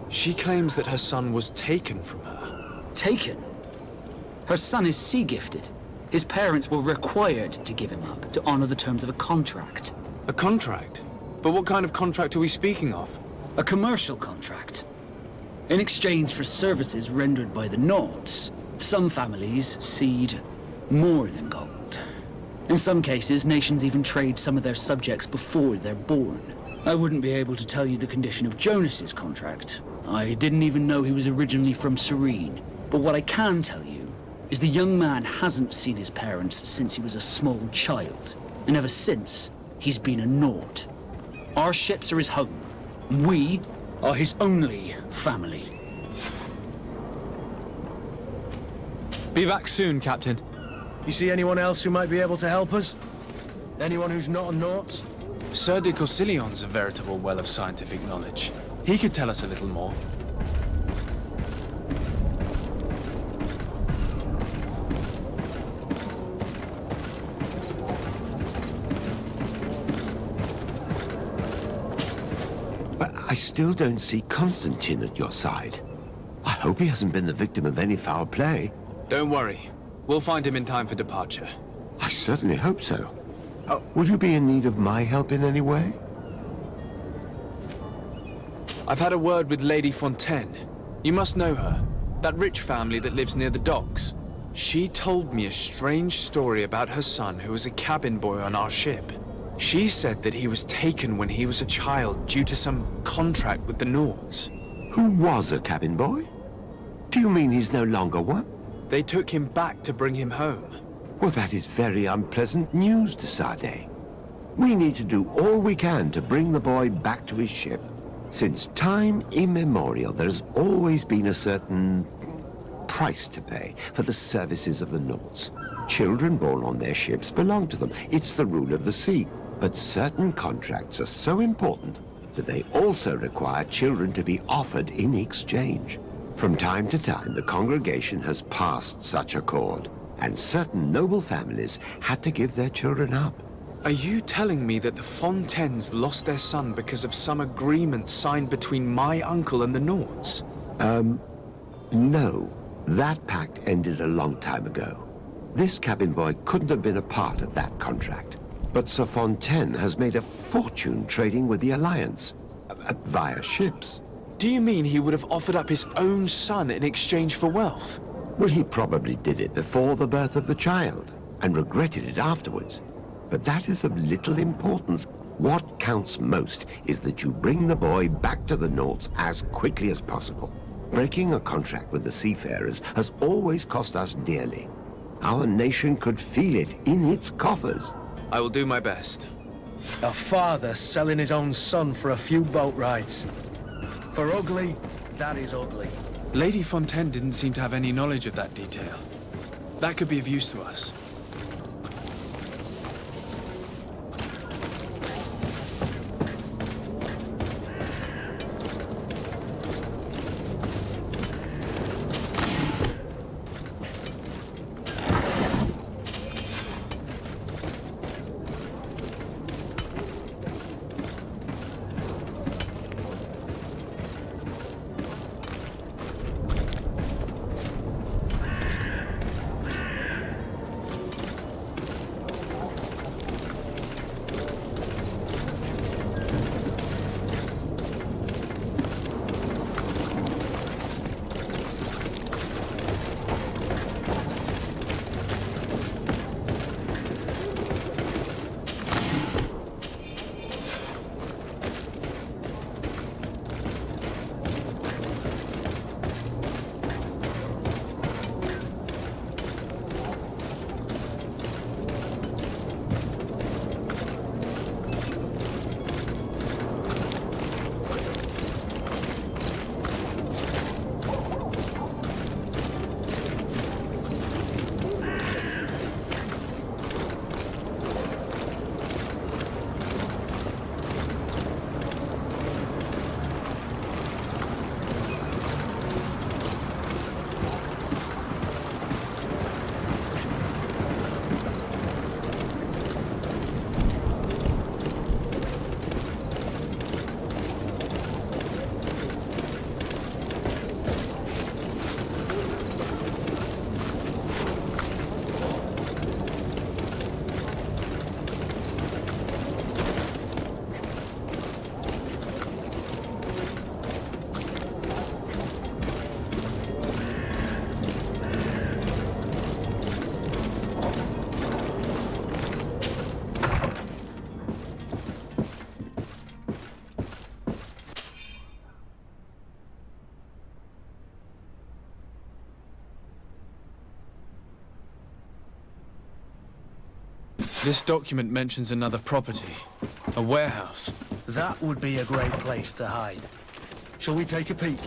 She claims that her son was taken from her. Taken? Her son is sea-gifted. His parents were required to give him up to honor the terms of a contract. A contract? But what kind of contract are we speaking of? A commercial contract. In exchange for services rendered by the Nauts, some families cede more than gold. In some cases, nations even trade some of their subjects before they're born. I wouldn't be able to tell you the condition of Jonas's contract. I didn't even know he was originally from Serene. But what I can tell you is the young man hasn't seen his parents since he was a small child. And ever since, he's been a Naut. Our ships are his home. We are his only family. Be back soon, Captain. You see anyone else who might be able to help us? Anyone who's not a Naut? Sir de Corsillion's a veritable well of scientific knowledge. He could tell us a little more. But I still don't see Constantine at your side. I hope he hasn't been the victim of any foul play. Don't worry. We'll find him in time for departure. I certainly hope so. Would you be in need of my help in any way? I've had a word with Lady Fontaine. You must know her. That rich family that lives near the docks. She told me a strange story about her son who was a cabin boy on our ship. She said that he was taken when he was a child due to some contract with the Nords. Who was a cabin boy? Do you mean he's no longer one? They took him back to bring him home. Well, that is very unpleasant news, de Sade. We need to do all we can to bring the boy back to his ship. Since time immemorial, there has always been a certain price to pay for the services of the Nords. Children born on their ships belong to them. It's the rule of the sea. But certain contracts are so important that they also require children to be offered in exchange. From time to time, the congregation has passed such accord, and certain noble families had to give their children up. Are you telling me that the Fontaines lost their son because of some agreement signed between my uncle and the Nords? No. That pact ended a long time ago. This cabin boy couldn't have been a part of that contract. But Sir Fontaine has made a fortune trading with the Alliance, via ships. Do you mean he would have offered up his own son in exchange for wealth? Well, he probably did it before the birth of the child, and regretted it afterwards. But that is of little importance. What counts most is that you bring the boy back to the Nords as quickly as possible. Breaking a contract with the seafarers has always cost us dearly. Our nation could feel it in its coffers. I will do my best. A father selling his own son for a few boat rides. For ugly, that is ugly. Lady Fontaine didn't seem to have any knowledge of that detail. That could be of use to us. This document mentions another property. A warehouse. That would be a great place to hide. Shall we take a peek?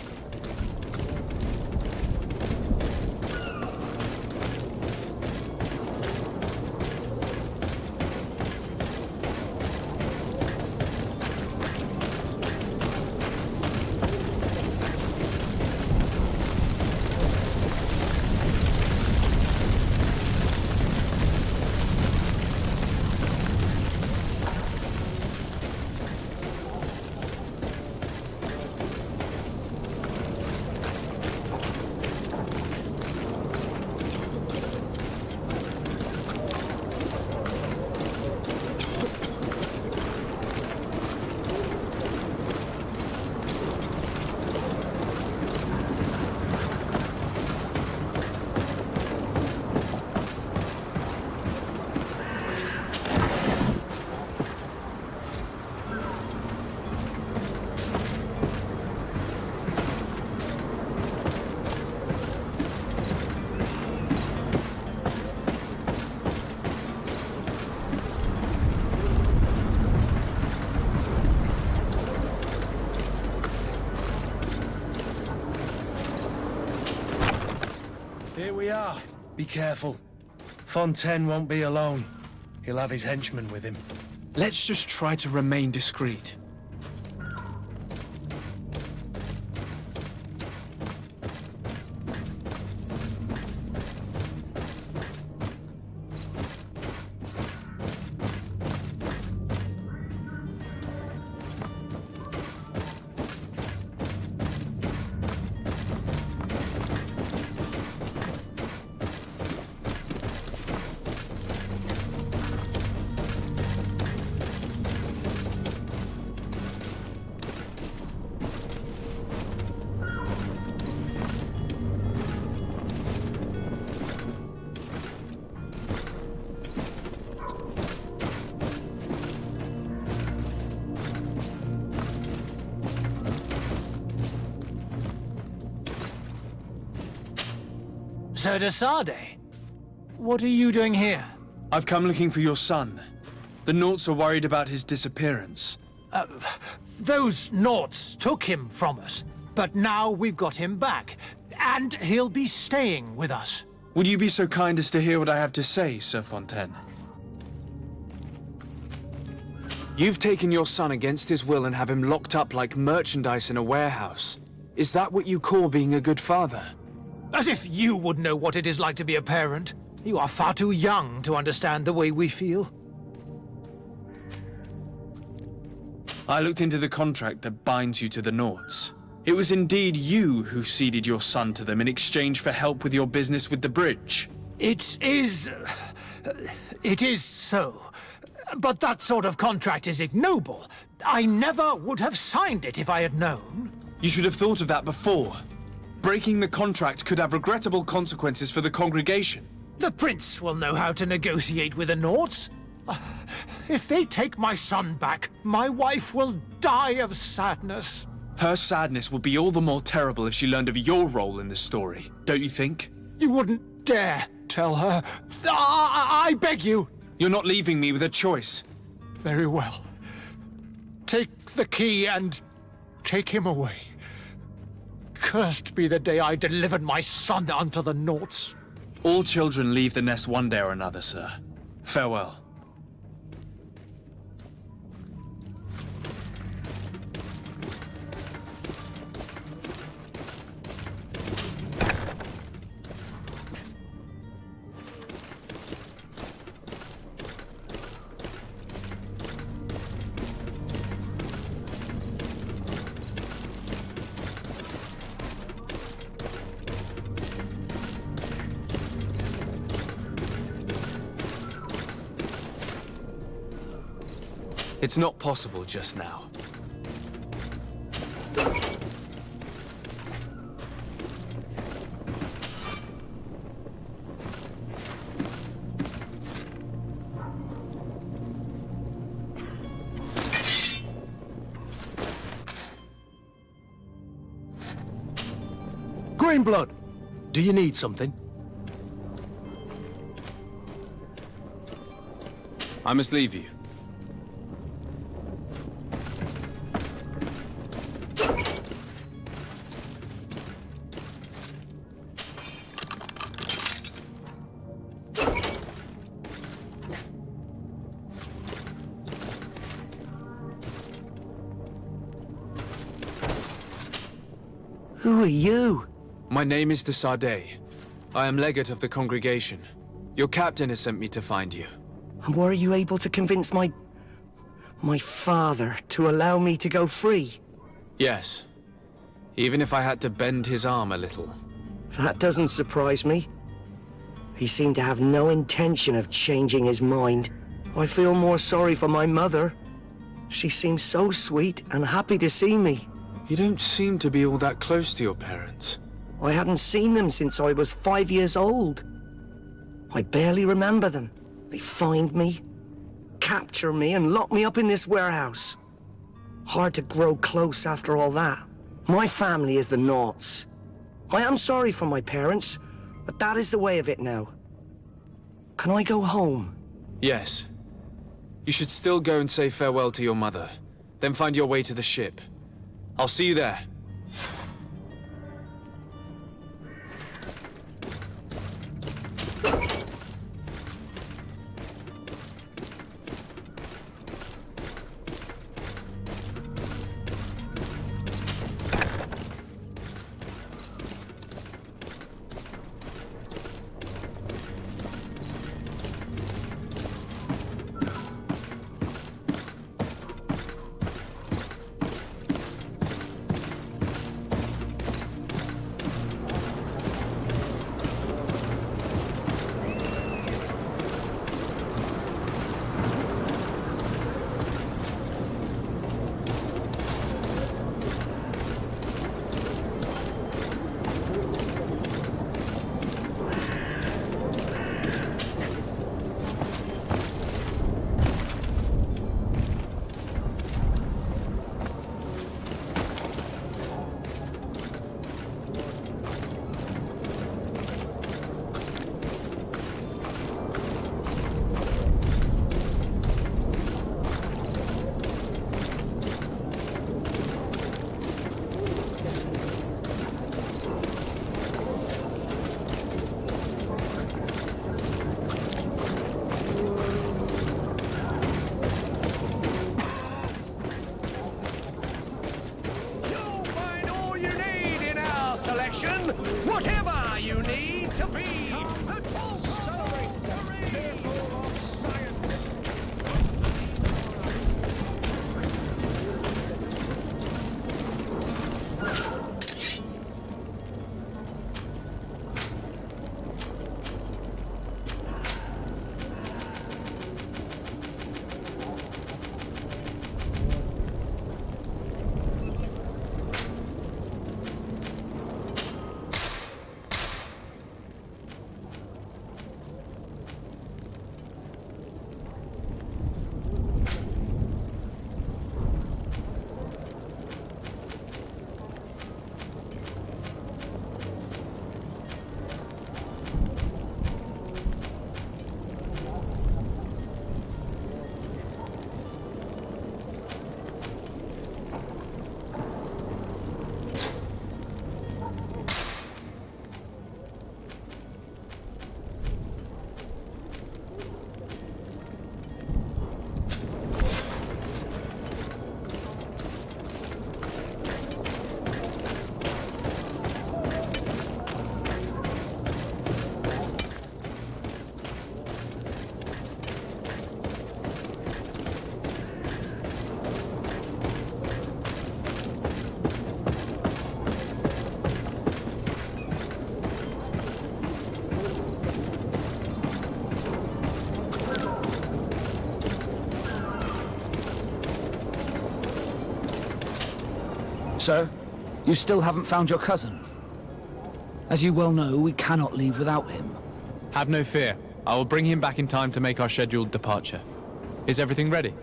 we are. Be careful. Fontaine won't be alone. He'll have his henchmen with him. Let's just try to remain discreet. Sir de Sardet, what are you doing here? I've come looking for your son. The Nauts are worried about his disappearance. Those Nauts took him from us, but now we've got him back, and he'll be staying with us. Would you be so kind as to hear what I have to say, Sir Fontaine? You've taken your son against his will and have him locked up like merchandise in a warehouse. Is that what you call being a good father? As if you would know what it is like to be a parent. You are far too young to understand the way we feel. I looked into the contract that binds you to the Nauts. It was indeed you who ceded your son to them in exchange for help with your business with the bridge. It is so. But that sort of contract is ignoble. I never would have signed it if I had known. You should have thought of that before. Breaking the contract could have regrettable consequences for the congregation. The prince will know how to negotiate with the Nauts. If they take my son back, my wife will die of sadness. Her sadness would be all the more terrible if she learned of your role in the story, don't you think? You wouldn't dare tell her. I beg you. You're not leaving me with a choice. Very well. Take the key and take him away. Cursed be the day I delivered my son unto the Nauts. All children leave the nest one day or another, sir. Farewell. It's not possible just now. Greenblood, do you need something? I must leave you. Who are you? My name is de Sardet. I am legate of the congregation. Your captain has sent me to find you. And were you able to convince my father to allow me to go free? Yes. Even if I had to bend his arm a little. That doesn't surprise me. He seemed to have no intention of changing his mind. I feel more sorry for my mother. She seemed so sweet and happy to see me. You don't seem to be all that close to your parents. I hadn't seen them since I was 5 years old. I barely remember them. They find me, capture me, and lock me up in this warehouse. Hard to grow close after all that. My family is the Nauts. I am sorry for my parents, but that is the way of it now. Can I go home? Yes. You should still go and say farewell to your mother. Then find your way to the ship. I'll see you there. to be the celebrate the miracle of science. Sir, you still haven't found your cousin. As you well know, we cannot leave without him. Have no fear. I will bring him back in time to make our scheduled departure. Is everything ready?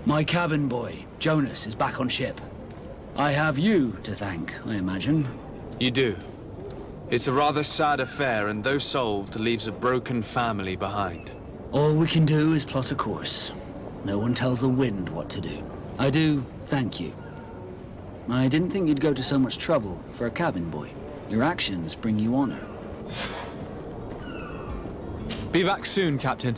My cabin boy, Jonas, is back on ship. I have you to thank, I imagine. You do. It's a rather sad affair, and though solved, leaves a broken family behind. All we can do is plot a course. No one tells the wind what to do. I do thank you. I didn't think you'd go to so much trouble for a cabin boy. Your actions bring you honor. Be back soon, Captain.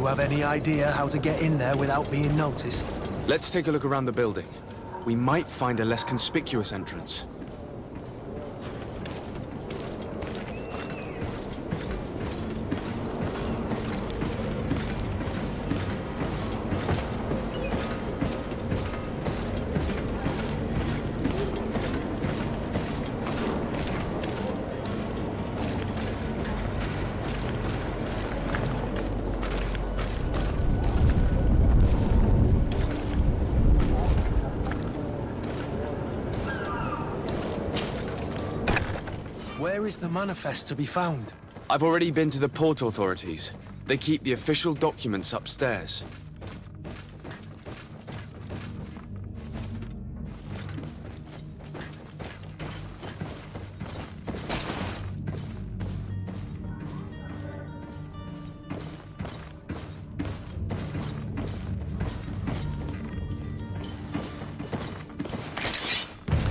You have any idea how to get in there without being noticed? Let's take a look around the building. We might find a less conspicuous entrance. Where is the manifest to be found? I've already been to the port authorities. They keep the official documents upstairs.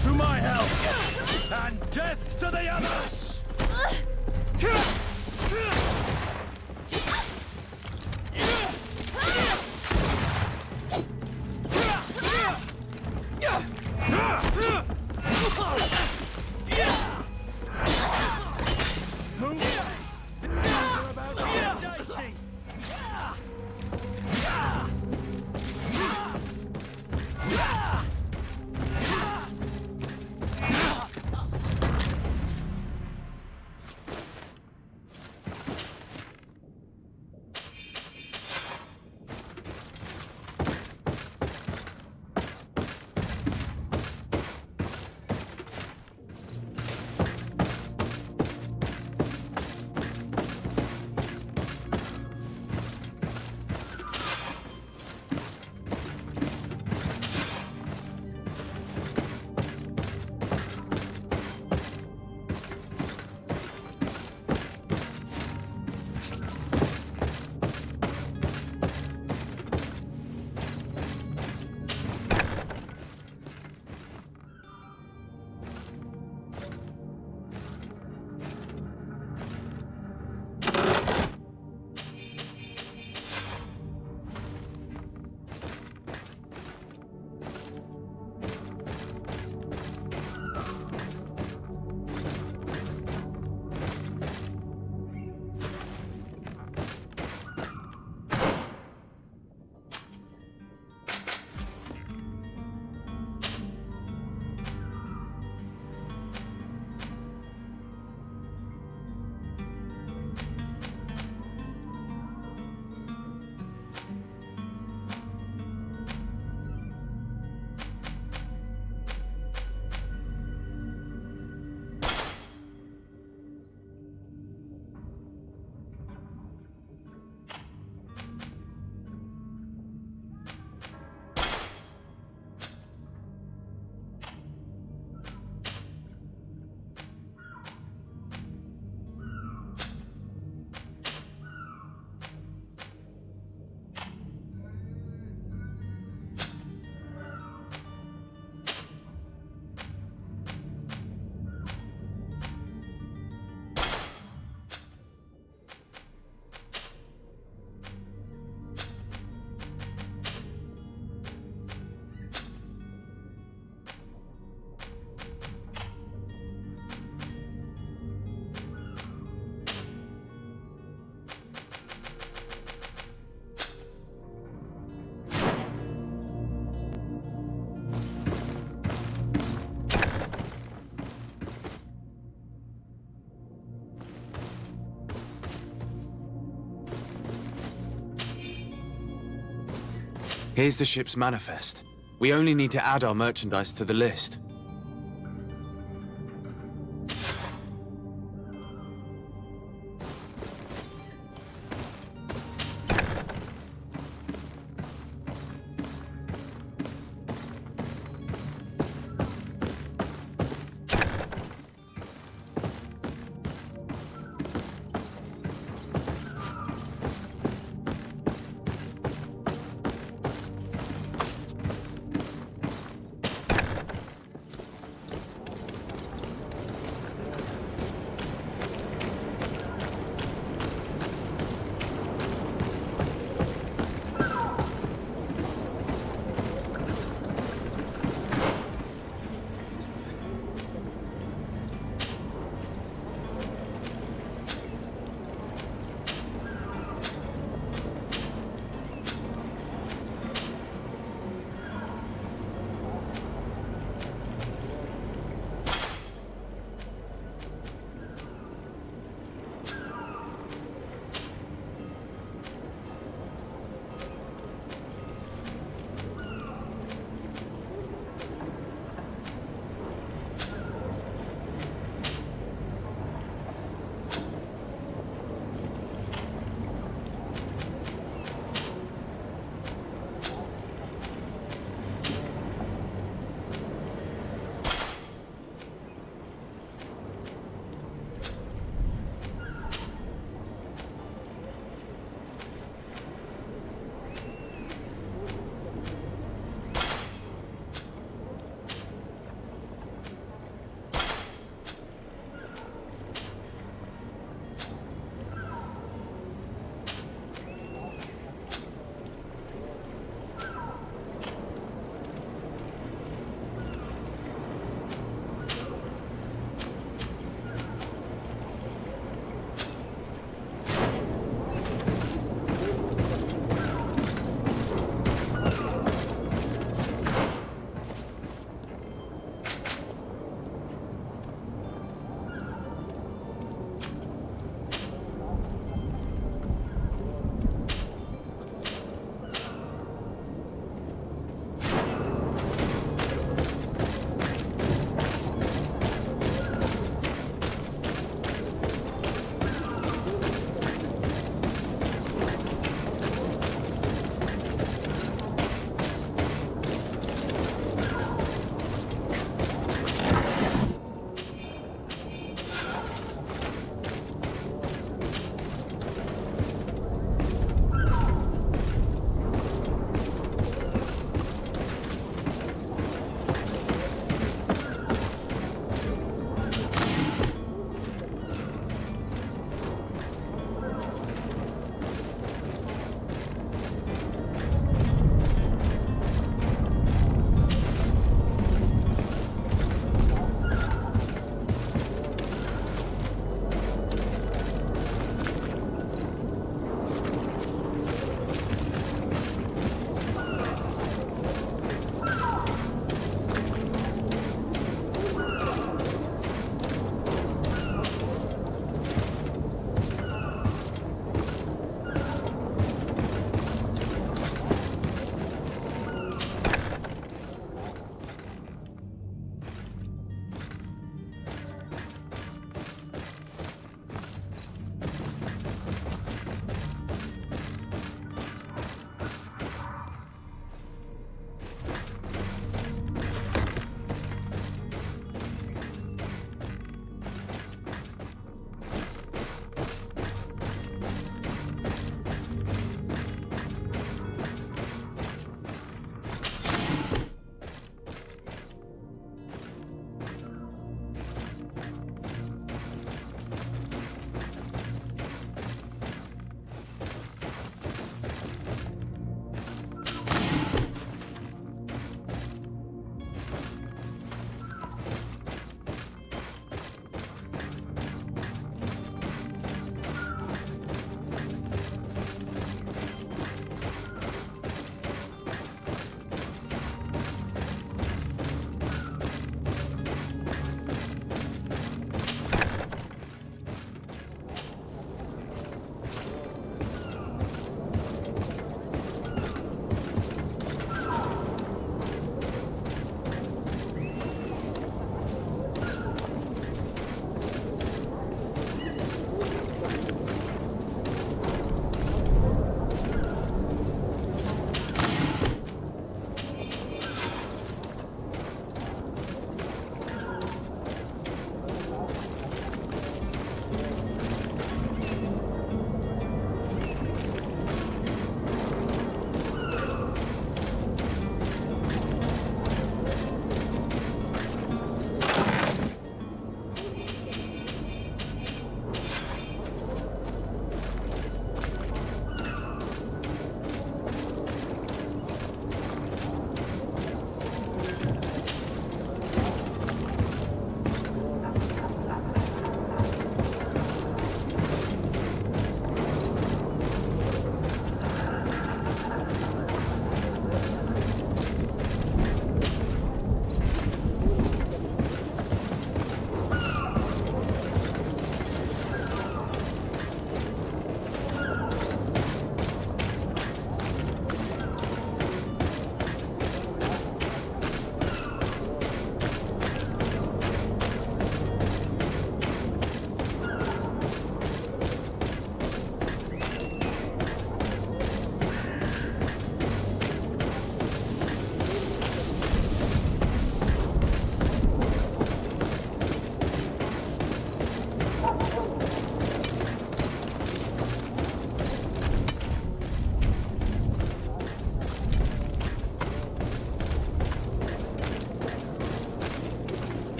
To my help! And death to the others! Here's the ship's manifest. We only need to add our merchandise to the list.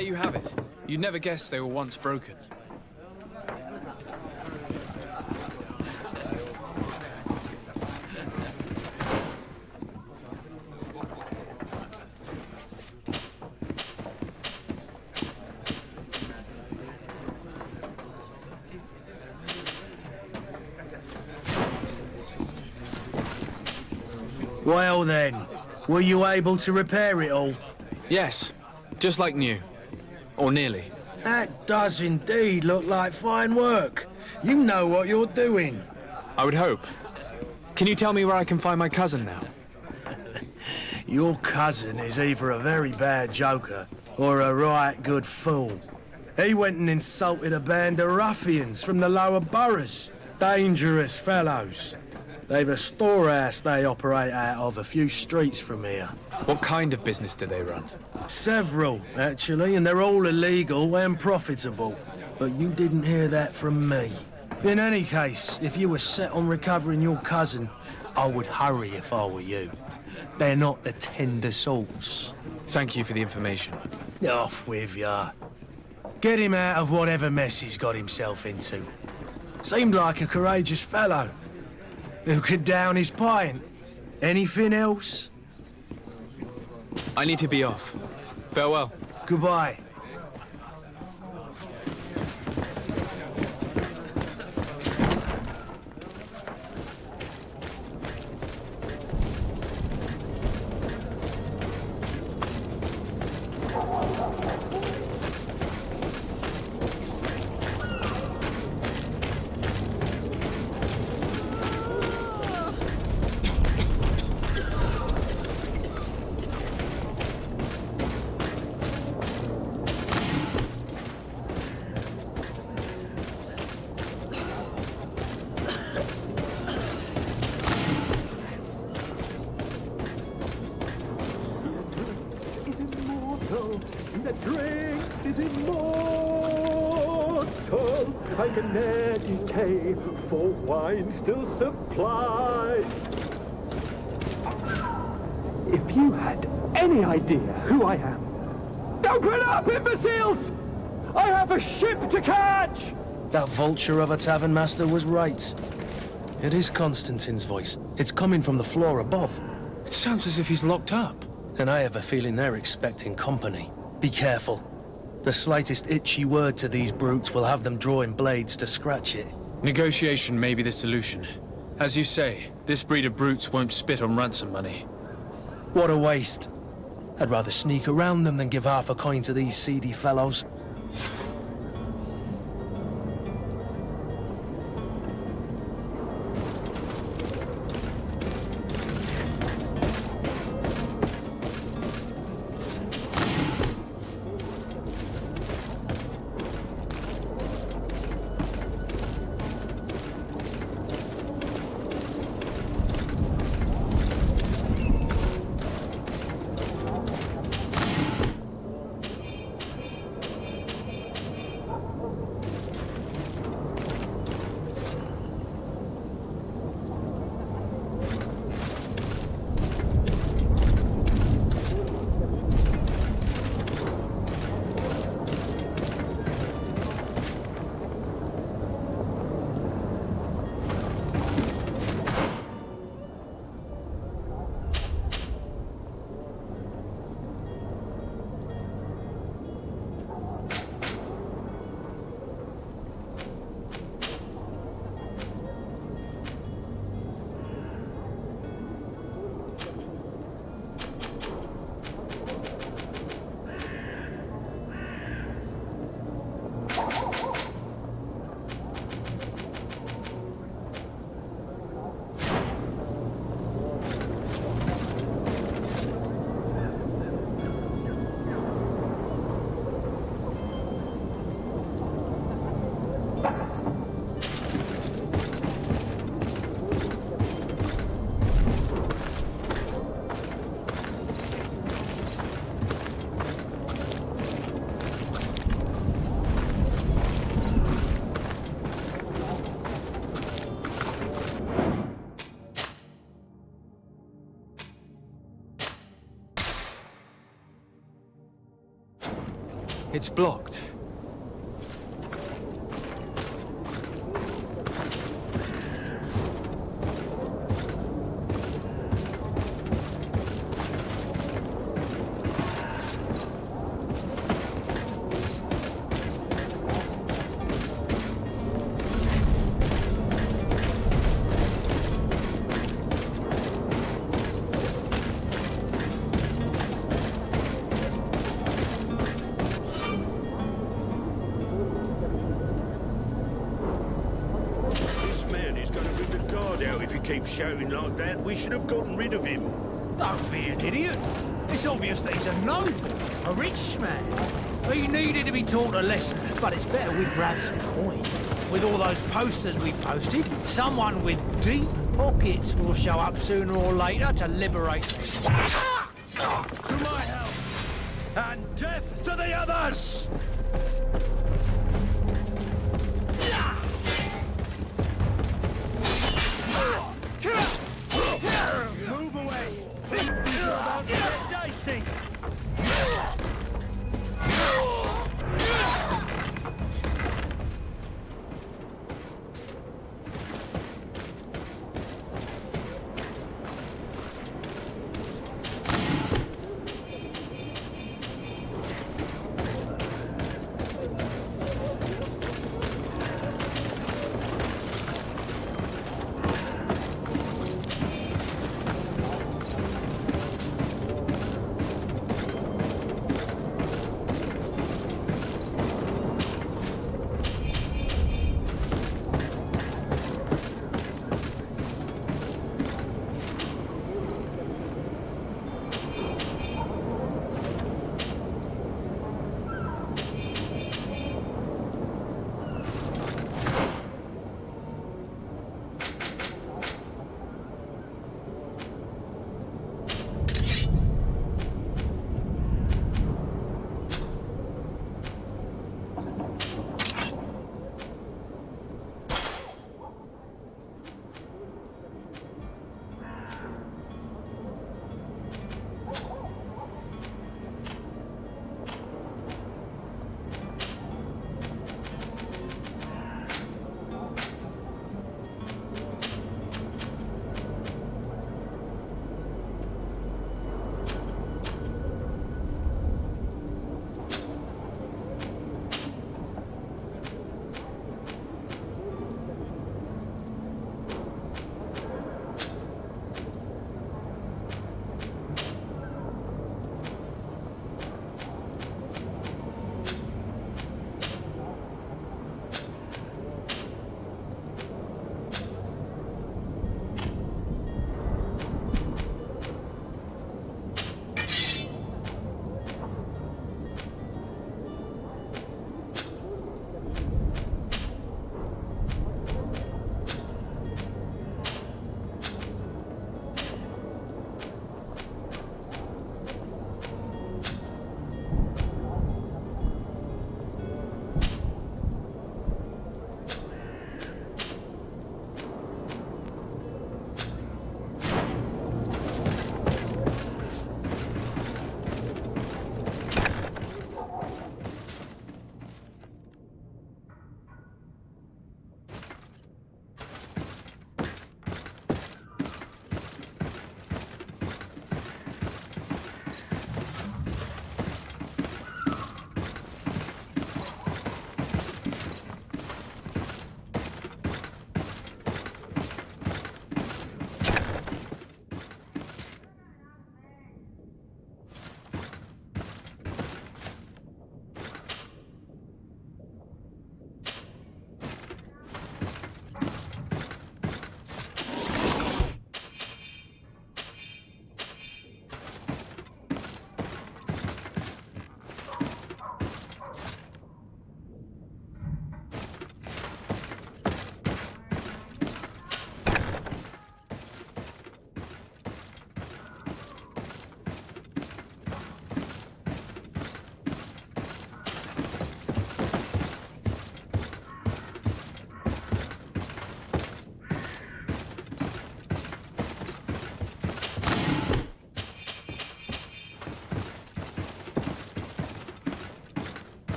there you have it. You'd never guess they were once broken. Well then, were you able to repair it all? Yes, just like new. Or nearly. That does indeed look like fine work. You know what you're doing. I would hope. Can you tell me where I can find my cousin now? Your cousin is either a very bad joker or a right good fool. He went and insulted a band of ruffians from the lower boroughs. Dangerous fellows. They've a storehouse they operate out of a few streets from here. What kind of business do they run? Several, actually, and they're all illegal and profitable. But you didn't hear that from me. In any case, if you were set on recovering your cousin, I would hurry if I were you. They're not the tender sorts. Thank you for the information. Off with ya. Get him out of whatever mess he's got himself into. Seemed like a courageous fellow. Who could down his pint? Anything else? I need to be off. Farewell. Goodbye. The drink is immortal, like an air decay, for wine still supplies. If you had any idea who I am, open up, imbeciles! I have a ship to catch! That vulture of a tavern master was right. It is Constantine's voice. It's coming from the floor above. It sounds as if he's locked up. And I have a feeling they're expecting company. Be careful. The slightest itchy word to these brutes will have them drawing blades to scratch it. Negotiation may be the solution. As you say, this breed of brutes won't spit on ransom money. What a waste. I'd rather sneak around them than give half a coin to these seedy fellows. It's blocked. Shouting like that, we should have gotten rid of him. Don't be an idiot. It's obvious that he's a noble, a rich man. He needed to be taught a lesson, but it's better we grab some coin. With all those posters we posted, someone with deep pockets will show up sooner or later to liberate them. To my help, and death to the others! Move away! Things are about to get dicey!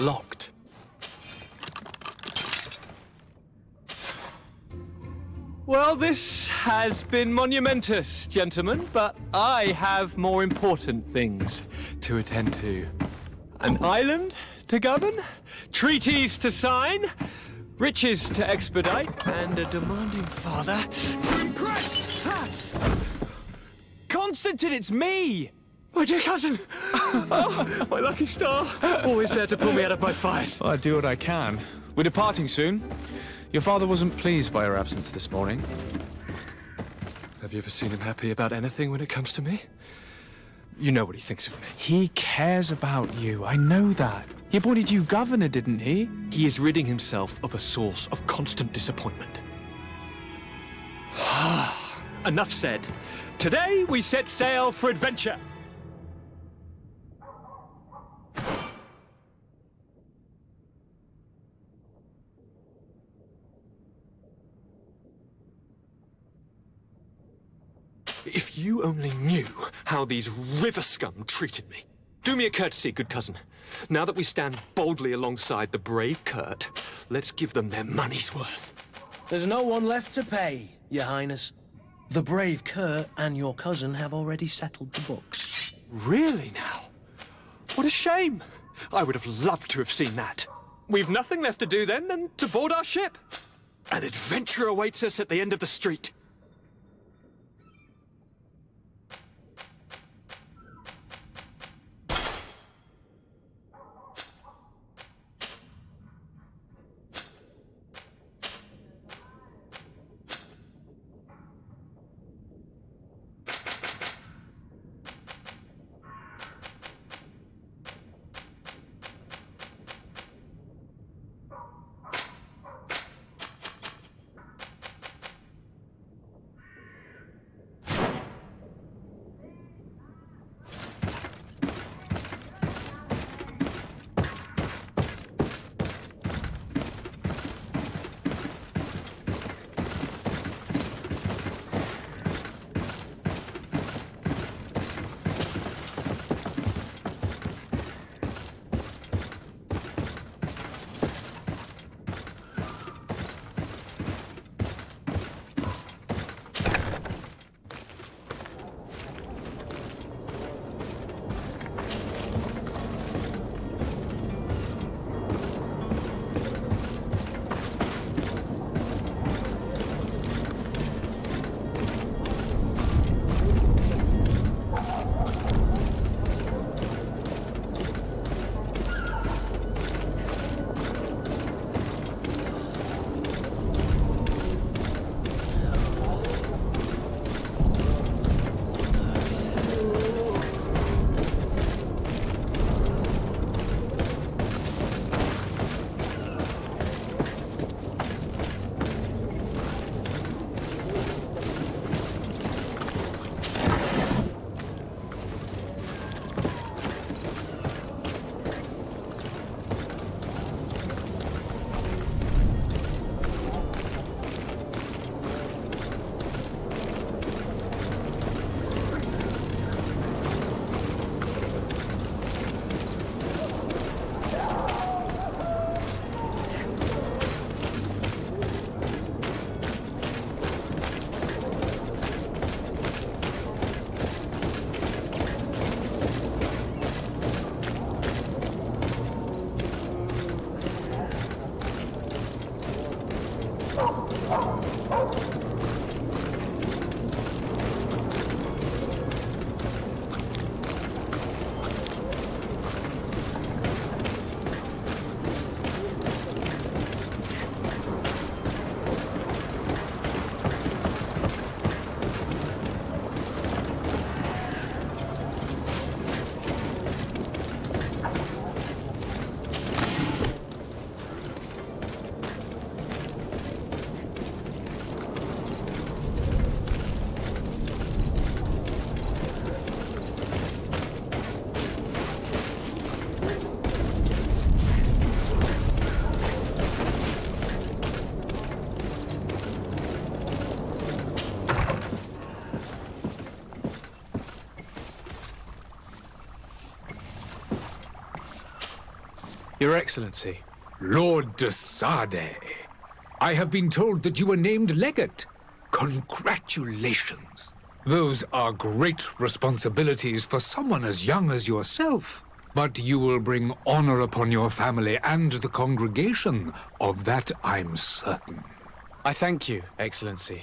Locked. Well, this has been monumentous, gentlemen, but I have more important things to attend to. An island to govern, treaties to sign, riches to expedite, and a demanding father to impress! Constantine, it's me! My dear cousin! Oh, my lucky star! Always there to pull me out of my fires. Well, I do what I can. We're departing soon. Your father wasn't pleased by your absence this morning. Have you ever seen him happy about anything when it comes to me? You know what he thinks of me. He cares about you, I know that. He appointed you governor, didn't he? He is ridding himself of a source of constant disappointment. Enough said. Today we set sail for adventure. If you only knew how these river scum treated me. Do me a courtesy, good cousin. Now that we stand boldly alongside the brave Kurt, let's give them their money's worth. There's no one left to pay, Your Highness. The brave Kurt and your cousin have already settled the books. Really now? What a shame. I would have loved to have seen that. We've nothing left to do then than to board our ship. An adventure awaits us at the end of the street. Your Excellency. Lord de Sade, I have been told that you were named legate. Congratulations. Those are great responsibilities for someone as young as yourself. But you will bring honor upon your family and the congregation. Of that I'm certain. I thank you, Excellency.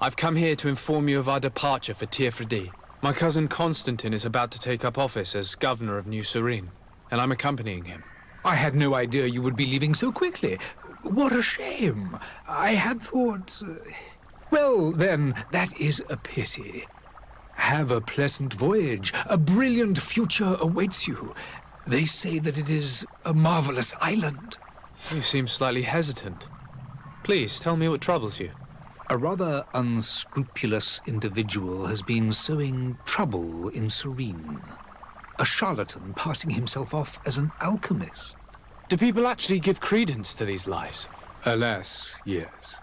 I've come here to inform you of our departure for Tirfredi. My cousin Constantine is about to take up office as governor of New Serene, and I'm accompanying him. I had no idea you would be leaving so quickly. What a shame. I had thought... Well, then, that is a pity. Have a pleasant voyage. A brilliant future awaits you. They say that it is a marvelous island. You seem slightly hesitant. Please, tell me what troubles you. A rather unscrupulous individual has been sowing trouble in Serene. A charlatan passing himself off as an alchemist. Do people actually give credence to these lies? Alas, yes.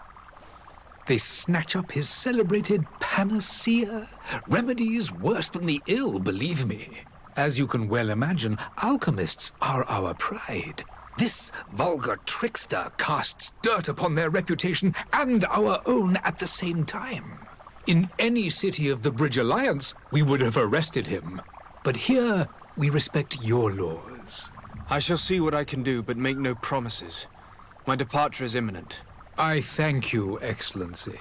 They snatch up his celebrated panacea. Remedies worse than the ill, believe me. As you can well imagine, alchemists are our pride. This vulgar trickster casts dirt upon their reputation and our own at the same time. In any city of the Bridge Alliance, we would have arrested him. But here, we respect your laws. I shall see what I can do, but make no promises. My departure is imminent. I thank you, Excellency.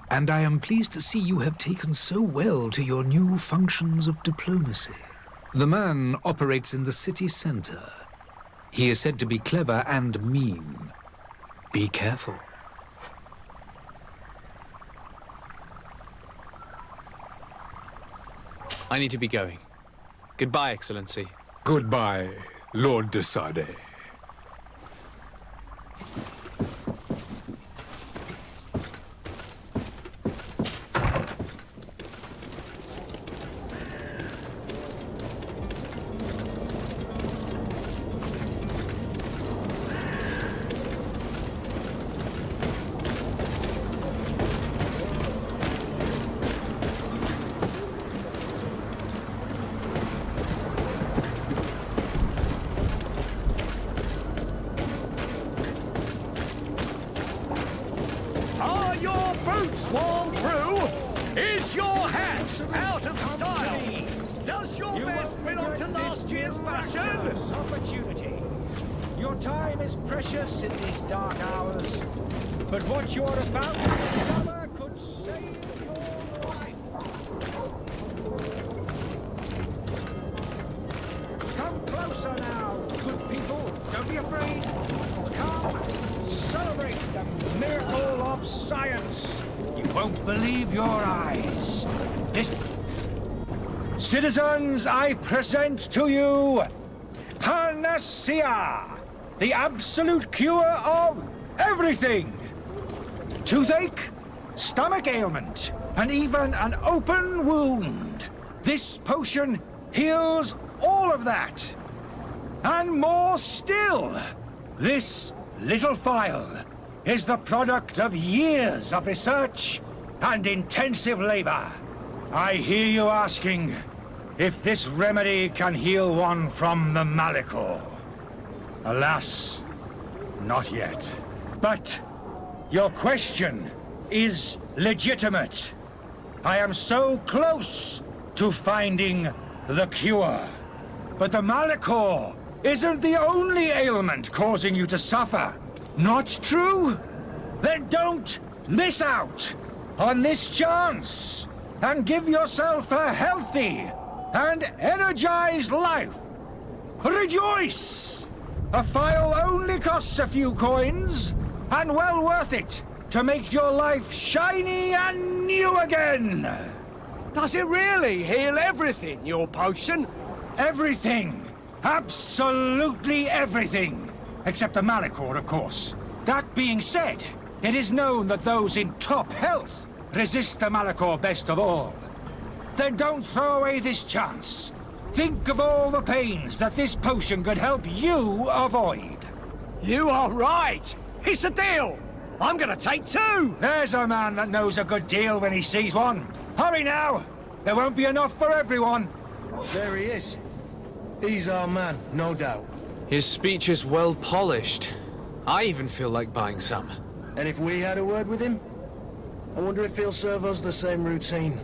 And I am pleased to see you have taken so well to your new functions of diplomacy. The man operates in the city center. He is said to be clever and mean. Be careful. I need to be going. Goodbye, Excellency. Goodbye, Lord de Sade. Are your boots worn through? Is your hat out of style? Does your vest belong to last year's fashion? Opportunity. Your time is precious in these dark hours, but what you're about to discover could save your life. Come closer now, good people. Don't be afraid. Come, celebrate the miracle of science. You won't believe your eyes. Citizens, I present to you Panacea, the absolute cure of everything. Toothache, stomach ailment, and even an open wound. This potion heals all of that. And more still. This little phial is the product of years of research and intensive labor. I hear you asking if this remedy can heal one from the Malachor. Alas, not yet. But your question is legitimate. I am so close to finding the cure. But the Malachor isn't the only ailment causing you to suffer. Not true? Then don't miss out on this chance and give yourself a healthy and energized life. Rejoice! A phial only costs a few coins, and well worth it to make your life shiny and new again. Does it really heal everything, your potion? Everything. Absolutely everything. Except the Malachor, of course. That being said, it is known that those in top health resist the Malachor best of all. Then don't throw away this chance. Think of all the pains that this potion could help you avoid. You are right. It's a deal. I'm gonna take two. There's a man that knows a good deal when he sees one. Hurry now. There won't be enough for everyone. There he is. He's our man, no doubt. His speech is well polished. I even feel like buying some. And if we had a word with him? I wonder if he'll serve us the same routine.